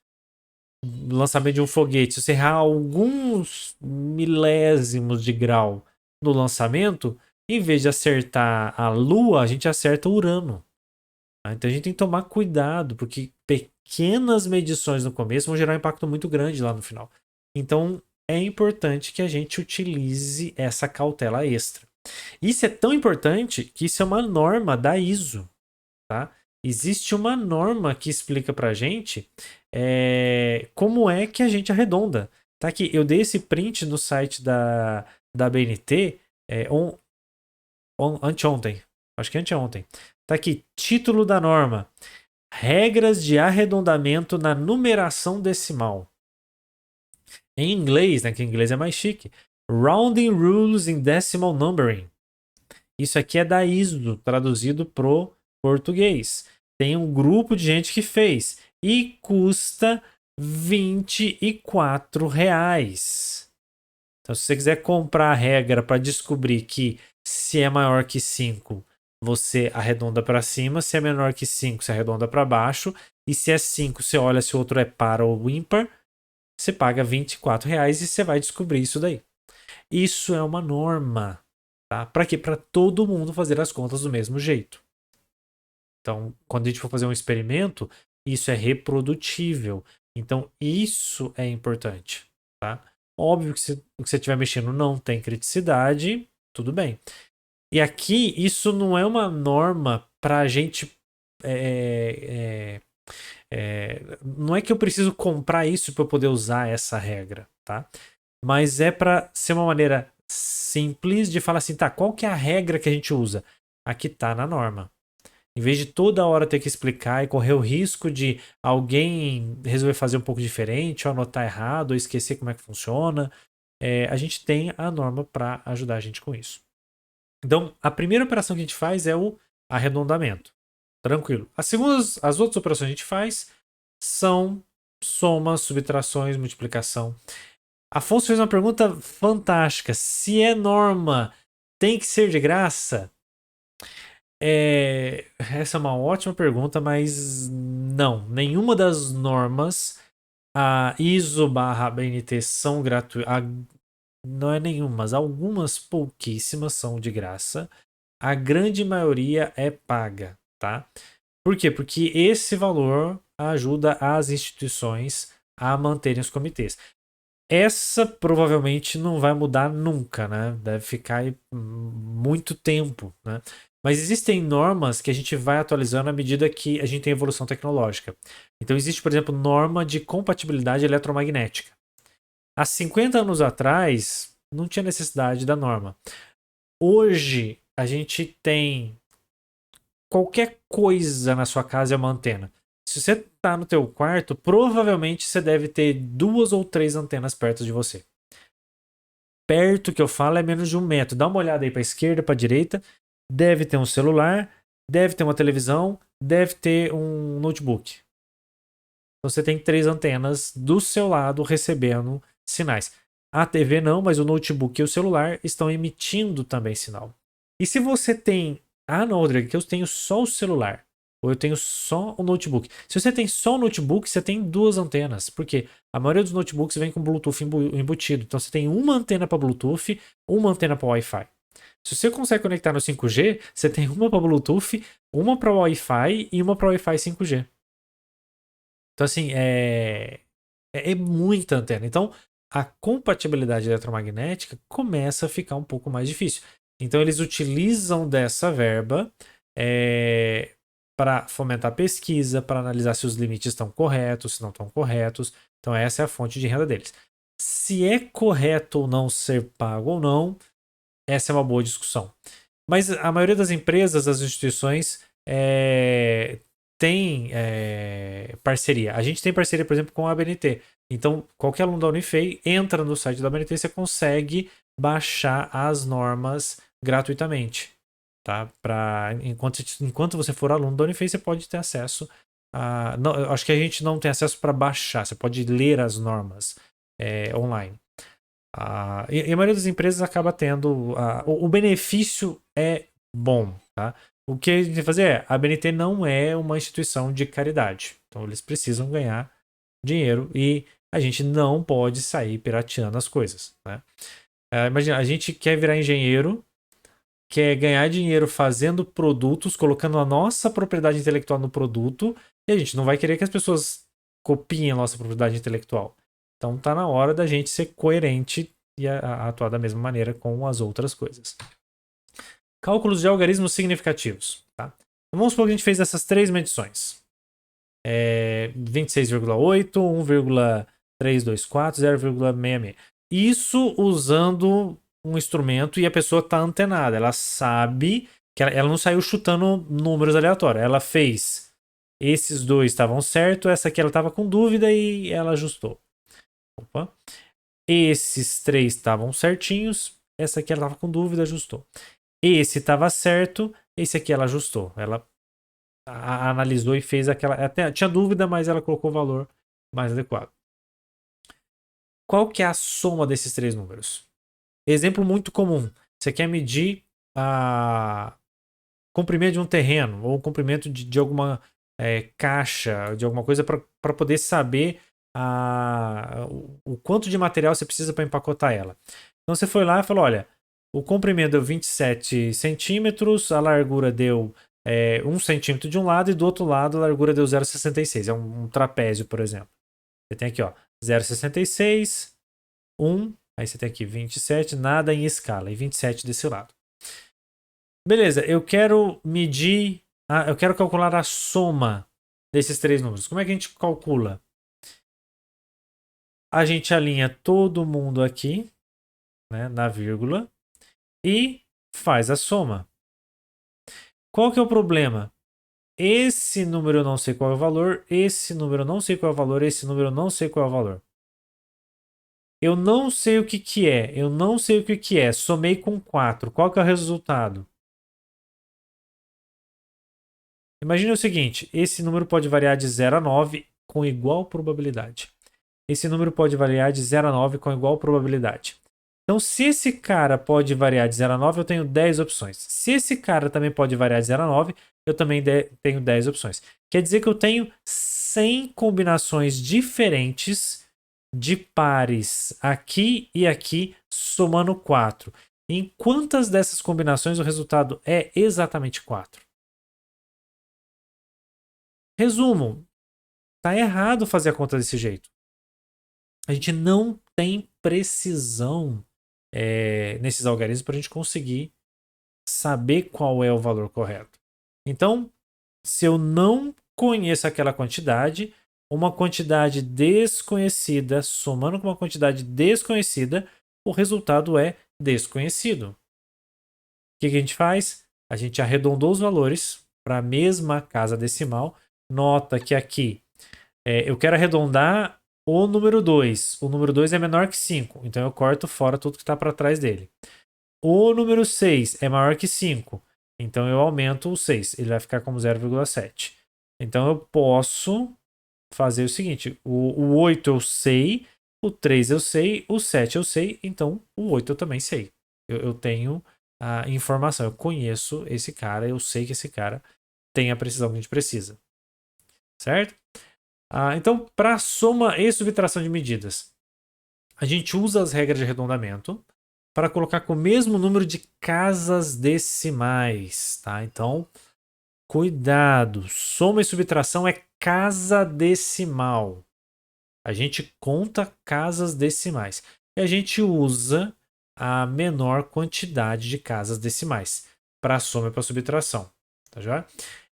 lançamento de um foguete, se você errar alguns milésimos de grau no lançamento, em vez de acertar a Lua, a gente acerta o Urano. Tá? Então a gente tem que tomar cuidado, porque pequenas medições no começo vão gerar um impacto muito grande lá no final. Então é importante que a gente utilize essa cautela extra. Isso é tão importante que isso é uma norma da ISO. Tá? Existe uma norma que explica pra gente como é que a gente arredonda. Tá aqui, eu dei esse print no site da BNT anteontem. Acho que anteontem. Tá aqui, título da norma. Regras de arredondamento na numeração decimal. Em inglês, né, que em inglês é mais chique. Rounding Rules in Decimal Numbering. Isso aqui é da ISO, traduzido pro português. Tem um grupo de gente que fez. E custa R$ 24. Então, se você quiser comprar a regra para descobrir que se é maior que 5, você arredonda para cima. Se é menor que 5, você arredonda para baixo. E se é 5, você olha se o outro é par ou ímpar. Você paga R$ 24 e você vai descobrir isso daí. Isso é uma norma. Tá? Para quê? Para todo mundo fazer as contas do mesmo jeito. Então, quando a gente for fazer um experimento, isso é reprodutível. Então, isso é importante. Tá? Óbvio que se o que você estiver mexendo não tem criticidade, tudo bem. E aqui, isso não é uma norma para a gente. Não é que eu preciso comprar isso para eu poder usar essa regra. Tá? Mas é para ser uma maneira simples de falar assim, tá, qual que é a regra que a gente usa? Aqui tá na norma. Em vez de toda hora ter que explicar e correr o risco de alguém resolver fazer um pouco diferente, ou anotar errado, ou esquecer como é que funciona, a gente tem a norma para ajudar a gente com isso. Então, a primeira operação que a gente faz é o arredondamento. Tranquilo. As outras operações que a gente faz são somas, subtrações, multiplicação. Afonso fez uma pergunta fantástica. Se é norma, tem que ser de graça? Essa é uma ótima pergunta, mas não. Nenhuma das normas, a ISO/BNT são gratuitas. Não é nenhuma, mas algumas pouquíssimas são de graça. A grande maioria é paga, tá? Por quê? Porque esse valor ajuda as instituições a manterem os comitês. Essa provavelmente não vai mudar nunca, né? Deve ficar aí muito tempo, né? Mas existem normas que a gente vai atualizando à medida que a gente tem evolução tecnológica. Então existe, por exemplo, norma de compatibilidade eletromagnética. Há 50 anos atrás, não tinha necessidade da norma. Hoje, a gente tem qualquer coisa na sua casa é uma antena. Se você está no teu quarto, provavelmente você deve ter 2 ou 3 antenas perto de você. Perto que eu falo é menos de 1 metro. Dá uma olhada aí para a esquerda, para a direita. Deve ter um celular, deve ter uma televisão, deve ter um notebook. Então você tem 3 antenas do seu lado recebendo sinais. A TV não, mas o notebook e o celular estão emitindo também sinal. E se você tem... Ah, não, Rodrigo, que eu tenho só o celular. Ou eu tenho só o notebook. Se você tem só o notebook, você tem 2 antenas. Porque a maioria dos notebooks vem com Bluetooth embutido. Então você tem uma antena para Bluetooth, uma antena para Wi-Fi. Se você consegue conectar no 5G, você tem uma para Bluetooth, uma para Wi-Fi e uma para Wi-Fi 5G. Então, assim, é muita antena. Então, a compatibilidade eletromagnética começa a ficar um pouco mais difícil. Então, eles utilizam dessa verba para fomentar a pesquisa, para analisar se os limites estão corretos, se não estão corretos. Então, essa é a fonte de renda deles. Se é correto ou não ser pago ou não, essa é uma boa discussão. Mas a maioria das empresas, das instituições, tem parceria. A gente tem parceria, por exemplo, com a ABNT. Então, qualquer aluno da Unifei entra no site da ABNT e você consegue baixar as normas gratuitamente. Tá? Enquanto você for aluno da Unifei, você pode ter acesso a... Não, acho que a gente não tem acesso para baixar, você pode ler as normas online. E a maioria das empresas acaba tendo... o benefício é bom, tá? O que a gente tem que fazer é, a BNT não é uma instituição de caridade. Então eles precisam ganhar dinheiro e a gente não pode sair pirateando as coisas, né? Imagina, a gente quer virar engenheiro, quer ganhar dinheiro fazendo produtos, colocando a nossa propriedade intelectual no produto, e a gente não vai querer que as pessoas copiem a nossa propriedade intelectual. Então tá na hora da gente ser coerente e atuar da mesma maneira com as outras coisas. Cálculos de algarismos significativos. Tá? Então vamos supor que a gente fez essas três medições. 26,8, 1,324, 0,66. Isso usando um instrumento e a pessoa está antenada. Ela sabe que ela não saiu chutando números aleatórios. Ela fez. Esses dois estavam certos, essa aqui ela estava com dúvida e ela ajustou. Opa. Esses três estavam certinhos, essa aqui ela estava com dúvida, ajustou. Esse estava certo, esse aqui ela ajustou. Ela analisou e fez aquela. Até tinha dúvida, mas ela colocou o valor mais adequado. Qual que é a soma desses três números? Exemplo muito comum. Você quer medir a comprimento de um terreno ou o comprimento de alguma caixa, de alguma coisa para poder saber o quanto de material você precisa para empacotar ela. Então você foi lá e falou, olha, o comprimento deu 27 centímetros, a largura deu 1 centímetro de um lado e do outro lado a largura deu 0,66. É um trapézio, por exemplo. Você tem aqui, ó, 0,66, 1, aí você tem aqui 27, nada em escala, e 27 desse lado. Beleza, eu quero medir, eu quero calcular a soma desses três números. Como é que a gente calcula? A gente alinha todo mundo aqui, né, na vírgula, e faz a soma. Qual que é o problema? Esse número eu não sei qual é o valor, esse número eu não sei qual é o valor, esse número eu não sei qual é o valor. Eu não sei o que que é, eu não sei o que que é, somei com 4, qual que é o resultado? Imagine o seguinte, esse número pode variar de 0 a 9 com igual probabilidade. Esse número pode variar de 0 a 9 com igual probabilidade. Então, se esse cara pode variar de 0 a 9, eu tenho 10 opções. Se esse cara também pode variar de 0 a 9, eu também tenho 10 opções. Quer dizer que eu tenho 100 combinações diferentes de pares aqui e aqui, somando 4. Em quantas dessas combinações o resultado é exatamente 4? Resumo, tá errado fazer a conta desse jeito. A gente não tem precisão nesses algarismos para a gente conseguir saber qual é o valor correto. Então, se eu não conheço aquela quantidade, uma quantidade desconhecida somando com uma quantidade desconhecida, o resultado é desconhecido. O que a gente faz? A gente arredondou os valores para a mesma casa decimal. Nota que aqui eu quero arredondar o número 2. O número 2 é menor que 5, então eu corto fora tudo que está para trás dele. O número 6 é maior que 5, então eu aumento o 6, ele vai ficar como 0,7. Então eu posso fazer o seguinte, o 8 eu sei, o 3 eu sei, o 7 eu sei, então o 8 eu também sei. Eu tenho a informação, eu conheço esse cara, eu sei que esse cara tem a precisão que a gente precisa. Certo? Então, para soma e subtração de medidas, a gente usa as regras de arredondamento para colocar com o mesmo número de casas decimais, tá? Então, cuidado, soma e subtração é casa decimal. A gente conta casas decimais e a gente usa a menor quantidade de casas decimais para soma e para subtração, tá já?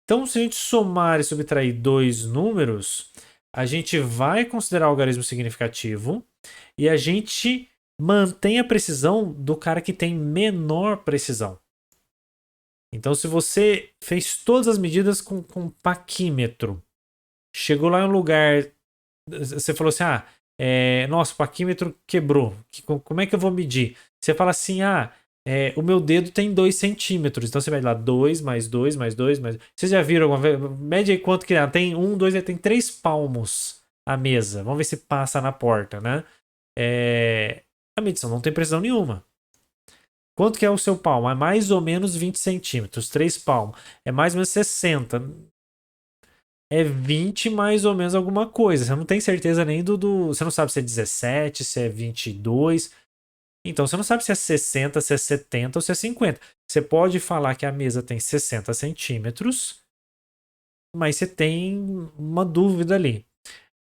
Então, se a gente somar e subtrair dois números, a gente vai considerar o algarismo significativo e a gente mantém a precisão do cara que tem menor precisão. Então, se você fez todas as medidas com paquímetro, chegou lá em um lugar, você falou assim, nossa, o paquímetro quebrou, como é que eu vou medir? Você fala assim, o meu dedo tem 2 centímetros. Então você vai lá 2 mais 2 mais 2 mais. Vocês já viram alguma vez? Mede aí quanto que é. Tem 1, 2, tem 3 palmos a mesa. Vamos ver se passa na porta, né? A medição não tem precisão nenhuma. Quanto que é o seu palmo? É mais ou menos 20 centímetros. 3 palmos. É mais ou menos 60. É 20 mais ou menos alguma coisa. Você não tem certeza nem Você não sabe se é 17, se é 22. Então você não sabe se é 60, se é 70 ou se é 50. Você pode falar que a mesa tem 60 centímetros, mas você tem uma dúvida ali.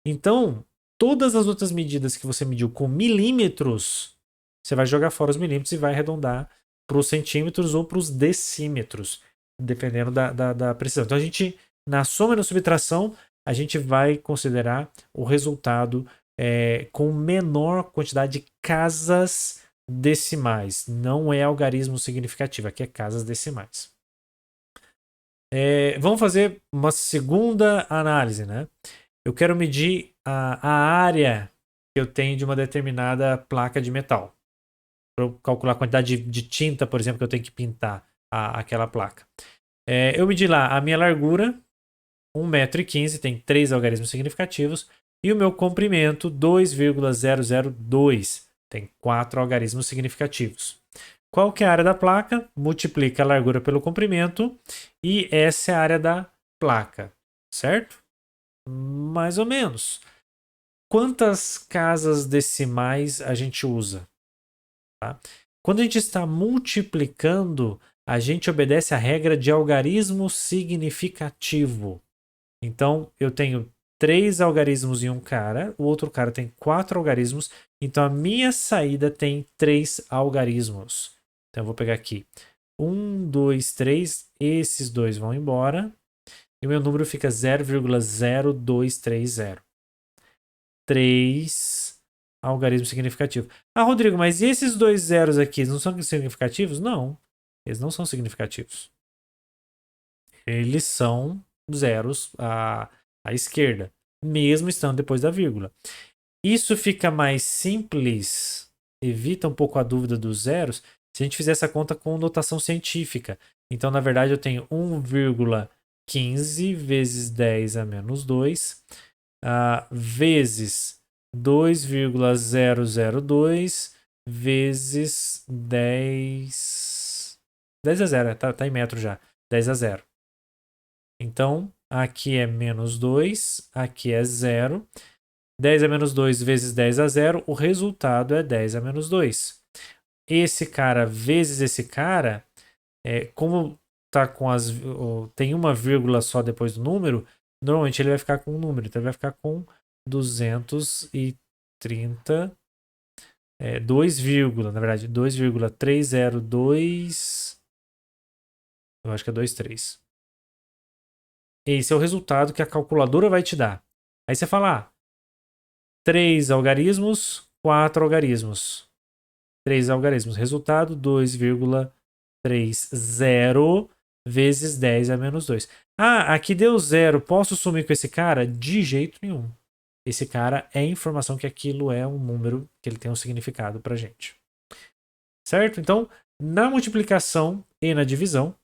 Então, todas as outras medidas que você mediu com milímetros, você vai jogar fora os milímetros e vai arredondar para os centímetros ou para os decímetros, dependendo da precisão. Então, na soma e na subtração, a gente vai considerar o resultado com menor quantidade de casas decimais. Não é algarismo significativo, aqui é casas decimais. Vamos fazer uma segunda análise, né? Eu quero medir a área que eu tenho de uma determinada placa de metal. Para eu calcular a quantidade de tinta, por exemplo, que eu tenho que pintar aquela placa. Eu medi lá a minha largura, 1,15 m, tem 3 algarismos significativos. E o meu comprimento, 2,002, tem 4 algarismos significativos. Qual que é a área da placa? Multiplica a largura pelo comprimento. E essa é a área da placa, certo? Mais ou menos. Quantas casas decimais a gente usa? Tá? Quando a gente está multiplicando, a gente obedece à regra de algarismo significativo. Então, eu tenho 3 algarismos em um cara, o outro cara tem 4 algarismos, então a minha saída tem 3 algarismos. Então, eu vou pegar aqui 1, 2, 3, esses dois vão embora, e o meu número fica 0,0230. 3 algarismos significativos. Ah, Rodrigo, mas e esses 2 zeros aqui não são significativos? Não, eles não são significativos. Eles são zeros à esquerda, mesmo estando depois da vírgula. Isso fica mais simples, evita um pouco a dúvida dos zeros, se a gente fizer essa conta com notação científica. Então, na verdade, eu tenho 1,15 vezes 10 a menos 2, vezes 2,002 vezes 10. 10 a 0, tá em metro já. 10 a 0. Então, aqui é menos 2, aqui é 0. 10 a menos 2 vezes 10 a 0, o resultado é 10 a menos 2. Esse cara vezes esse cara, como tá com tem uma vírgula só depois do número, normalmente ele vai ficar com um número, então ele vai ficar com 230, 2, na verdade, 2,302, eu acho que é 23. Esse é o resultado que a calculadora vai te dar. Aí você fala, 3 algarismos, 4 algarismos. 3 algarismos. Resultado, 2,30 vezes 10 a menos 2. Ah, aqui deu 0. Posso sumir com esse cara? De jeito nenhum. Esse cara é informação que aquilo é um número, que ele tem um significado pra gente. Certo? Então, na multiplicação e na divisão,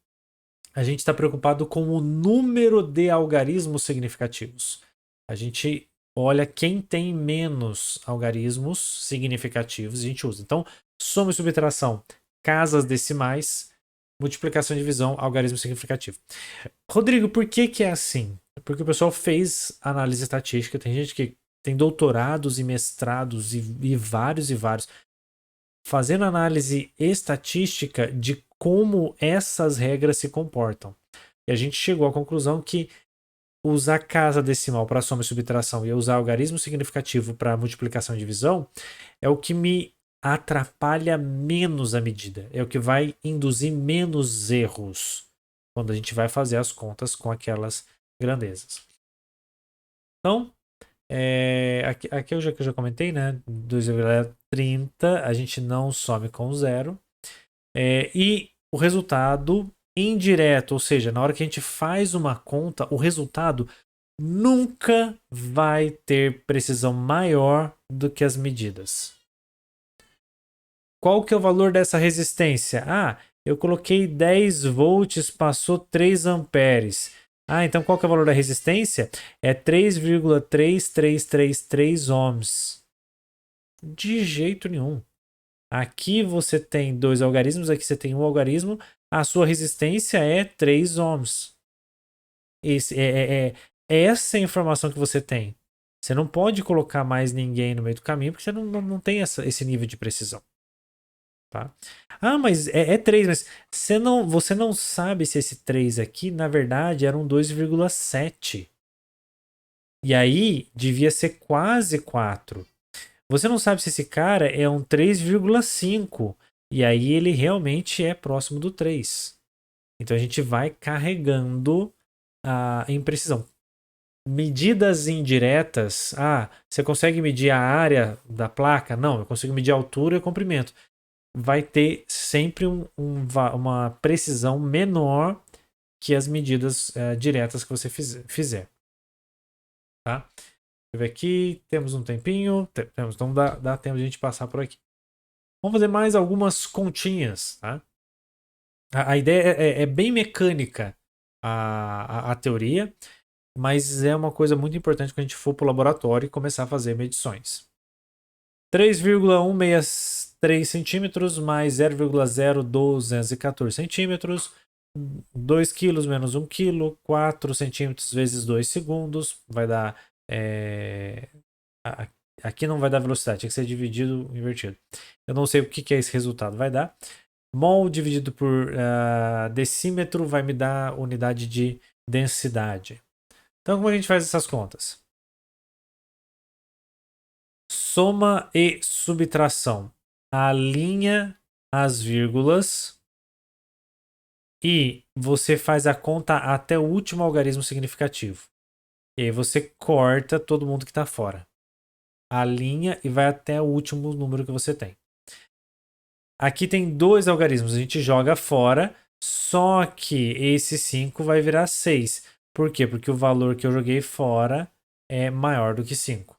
a gente está preocupado com o número de algarismos significativos. A gente olha quem tem menos algarismos significativos, a gente usa. Então, soma e subtração, casas decimais, multiplicação e divisão, algarismo significativo. Rodrigo, por que é assim? Porque o pessoal fez análise estatística, tem gente que tem doutorados e mestrados e vários fazendo análise estatística de como essas regras se comportam. E a gente chegou à conclusão que usar casa decimal para soma e subtração e usar algarismo significativo para multiplicação e divisão é o que me atrapalha menos a medida. É o que vai induzir menos erros quando a gente vai fazer as contas com aquelas grandezas. Então, aqui eu já comentei, né? 2,30 a gente não some com zero. E o resultado indireto, ou seja, na hora que a gente faz uma conta, o resultado nunca vai ter precisão maior do que as medidas. Qual que é o valor dessa resistência? Ah, eu coloquei 10 volts, passou 3 amperes. Ah, então qual que é o valor da resistência? É 3,3333 ohms. De jeito nenhum. Aqui você tem 2 algarismos, aqui você tem um algarismo. A sua resistência é 3 ohms. É essa a informação que você tem. Você não pode colocar mais ninguém no meio do caminho, porque você não tem esse nível de precisão. Tá? Ah, mas é 3, mas você não sabe se esse 3 aqui, na verdade, era um 2,7. E aí, devia ser quase 4. Você não sabe se esse cara é um 3,5. E aí, ele realmente é próximo do 3. Então, a gente vai carregando a imprecisão. Medidas indiretas. Ah, você consegue medir a área da placa? Não, eu consigo medir a altura e o comprimento. Vai ter sempre uma precisão menor que as medidas diretas que você fizer. Tá? Deixa eu ver aqui. Temos um tempinho. Temos, então dá tempo de a gente passar por aqui. Vamos fazer mais algumas continhas. Tá? A ideia é bem mecânica a teoria, mas é uma coisa muito importante quando a gente for para o laboratório e começar a fazer medições. 3,163 centímetros mais 0,0214 centímetros, 2 quilos menos 1 quilo, 4 centímetros vezes 2 segundos, vai dar... aqui não vai dar velocidade, tinha que ser dividido, invertido. Eu não sei o que é esse resultado, vai dar. Mol dividido por decímetro vai me dar unidade de densidade. Então, como a gente faz essas contas? Soma e subtração. Alinha as vírgulas e você faz a conta até o último algarismo significativo. E aí você corta todo mundo que está fora. Alinha e vai até o último número que você tem. Aqui tem 2 algarismos, a gente joga fora, só que esse 5 vai virar 6. Por quê? Porque o valor que eu joguei fora é maior do que 5.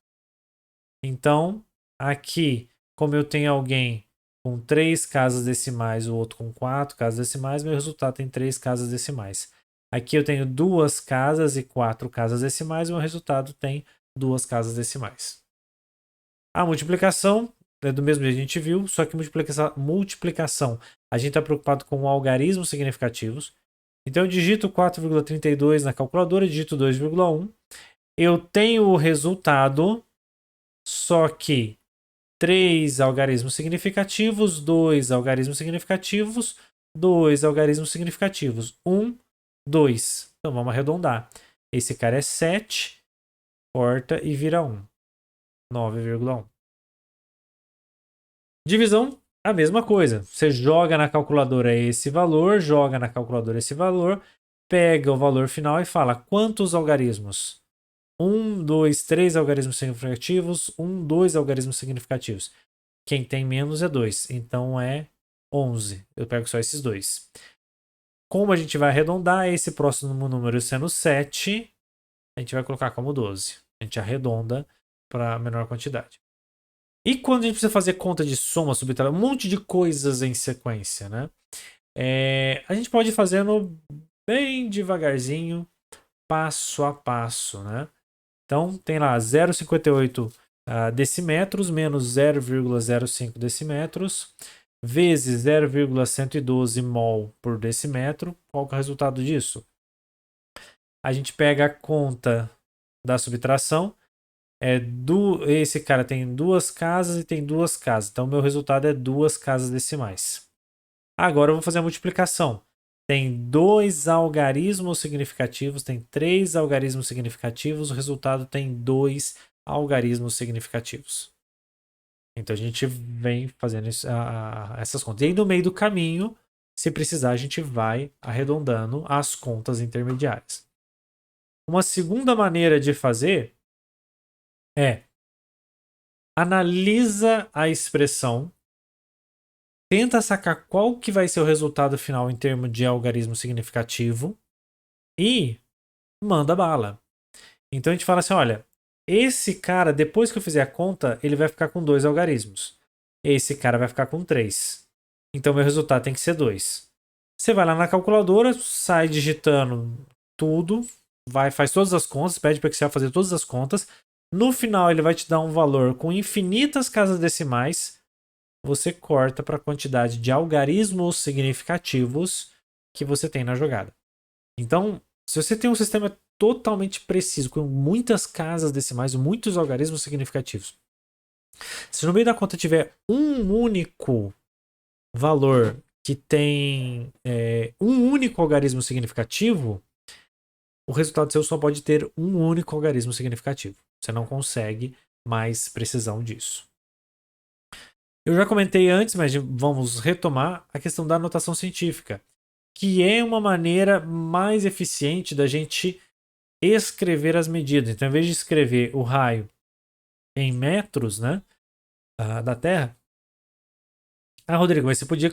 Então, aqui, como eu tenho alguém com 3 casas decimais, o outro com 4 casas decimais, meu resultado tem 3 casas decimais. Aqui eu tenho 2 casas e 4 casas decimais, meu resultado tem 2 casas decimais. A multiplicação é do mesmo jeito que a gente viu, só que multiplicação a gente está preocupado com algarismos significativos. Então eu digito 4,32 na calculadora, digito 2,1. Eu tenho o resultado, só que 3 algarismos significativos, 2 algarismos significativos, 2 algarismos significativos. 1, 2. Então vamos arredondar. Esse cara é 7, corta e vira 1. 9,1. Divisão, a mesma coisa. Você joga na calculadora esse valor, joga na calculadora esse valor, pega o valor final e fala quantos algarismos? 1, 2, 3 algarismos significativos, 1, 2 algarismos significativos. Quem tem menos é 2, então é 11. Eu pego só esses dois. Como a gente vai arredondar, esse próximo número sendo 7, a gente vai colocar como 12. A gente arredonda para a menor quantidade. E quando a gente precisa fazer conta de soma, subtração, um monte de coisas em sequência, né? A gente pode ir fazendo bem devagarzinho, passo a passo, né? Então, tem lá 0,58 decímetros menos 0,05 decímetros vezes 0,112 mol por decímetro. Qual que é o resultado disso? A gente pega a conta da subtração. Esse cara tem 2 casas e tem 2 casas. Então, meu resultado é 2 casas decimais. Agora eu vou fazer a multiplicação. Tem 2 algarismos significativos, tem 3 algarismos significativos, o resultado tem 2 algarismos significativos. Então a gente vem fazendo essas contas. E aí no meio do caminho, se precisar, a gente vai arredondando as contas intermediárias. Uma segunda maneira de fazer é analisa a expressão, tenta sacar qual que vai ser o resultado final em termos de algarismo significativo e manda bala. Então a gente fala assim, olha, esse cara, depois que eu fizer a conta, ele vai ficar com 2 algarismos. Esse cara vai ficar com 3. Então meu resultado tem que ser 2. Você vai lá na calculadora, sai digitando tudo, faz todas as contas, pede para o Excel fazer todas as contas. No final ele vai te dar um valor com infinitas casas decimais. você corta para a quantidade de algarismos significativos que você tem na jogada. Então, se você tem um sistema totalmente preciso, com muitas casas decimais, muitos algarismos significativos, se no meio da conta tiver um único valor que tem um único algarismo significativo, o resultado seu só pode ter um único algarismo significativo. Você não consegue mais precisão disso. Eu já comentei antes, mas vamos retomar a questão da notação científica, que é uma maneira mais eficiente da gente escrever as medidas. Então, em vez de escrever o raio em metros, né, da Terra, Rodrigo, mas você podia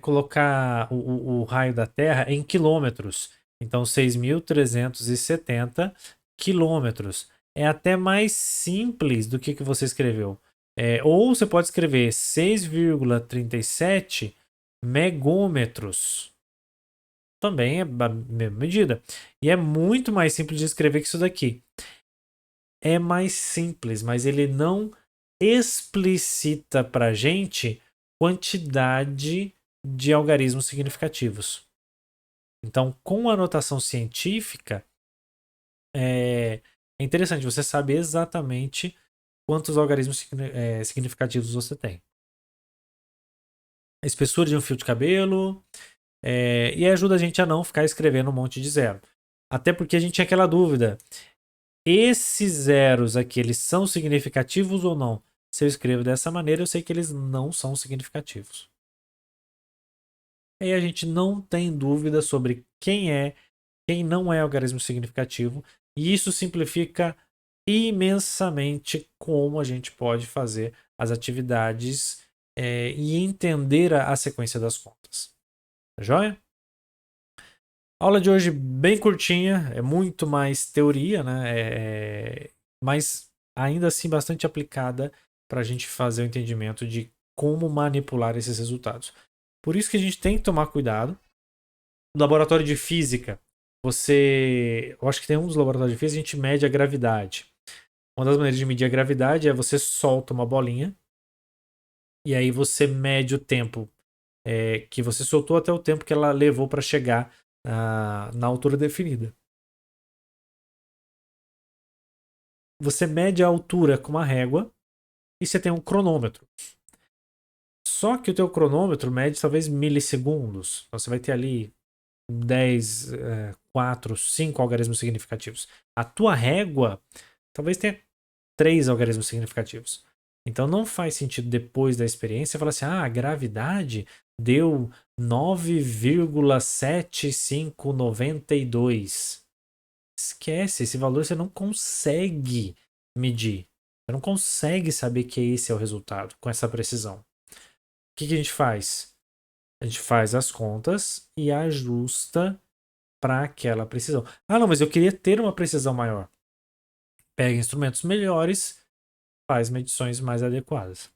colocar o raio da Terra em quilômetros. Então, 6.370 quilômetros. É até mais simples do que você escreveu. Ou você pode escrever 6,37 megômetros. Também é a mesma medida. E é muito mais simples de escrever que isso daqui. É mais simples, mas ele não explicita para a gente quantidade de algarismos significativos. Então, com a notação científica, é interessante você saber exatamente quantos algarismos significativos você tem. A espessura de um fio de cabelo, e ajuda a gente a não ficar escrevendo um monte de zero. Até porque a gente tinha aquela dúvida. Esses zeros aqui, eles são significativos ou não? Se eu escrevo dessa maneira, eu sei que eles não são significativos. Aí a gente não tem dúvida sobre quem não é algarismo significativo, e isso simplifica imensamente como a gente pode fazer as atividades e entender a sequência das contas. Tá joia? A aula de hoje bem curtinha, é muito mais teoria, né? Mas ainda assim bastante aplicada para a gente fazer o entendimento de como manipular esses resultados. Por isso que a gente tem que tomar cuidado. No laboratório de física, eu acho que tem um dos laboratórios de física, a gente mede a gravidade. Uma das maneiras de medir a gravidade é você solta uma bolinha e aí você mede o tempo que você soltou até o tempo que ela levou para chegar na altura definida. Você mede a altura com uma régua e você tem um cronômetro. Só que o teu cronômetro mede talvez milissegundos. Então você vai ter ali 10, 4, 5 algarismos significativos. A tua régua talvez tenha 3 algarismos significativos. Então não faz sentido depois da experiência falar assim, a gravidade deu 9,7592. Esquece, esse valor você não consegue medir. Você não consegue saber que esse é o resultado com essa precisão. O que a gente faz? A gente faz as contas e ajusta para aquela precisão. Não, mas eu queria ter uma precisão maior. Pega instrumentos melhores, faz medições mais adequadas.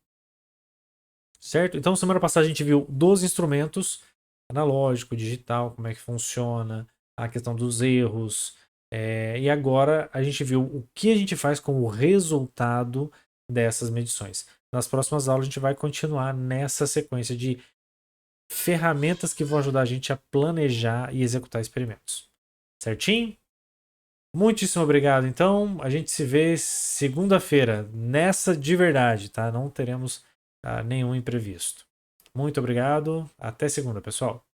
Certo? Então, semana passada a gente viu 12 instrumentos, analógico, digital, como é que funciona, a questão dos erros. E agora a gente viu o que a gente faz com o resultado dessas medições. Nas próximas aulas a gente vai continuar nessa sequência de ferramentas que vão ajudar a gente a planejar e executar experimentos. Certinho? Muitíssimo obrigado. Então, a gente se vê segunda-feira, nessa de verdade, tá? Não teremos nenhum imprevisto. Muito obrigado. Até segunda, pessoal.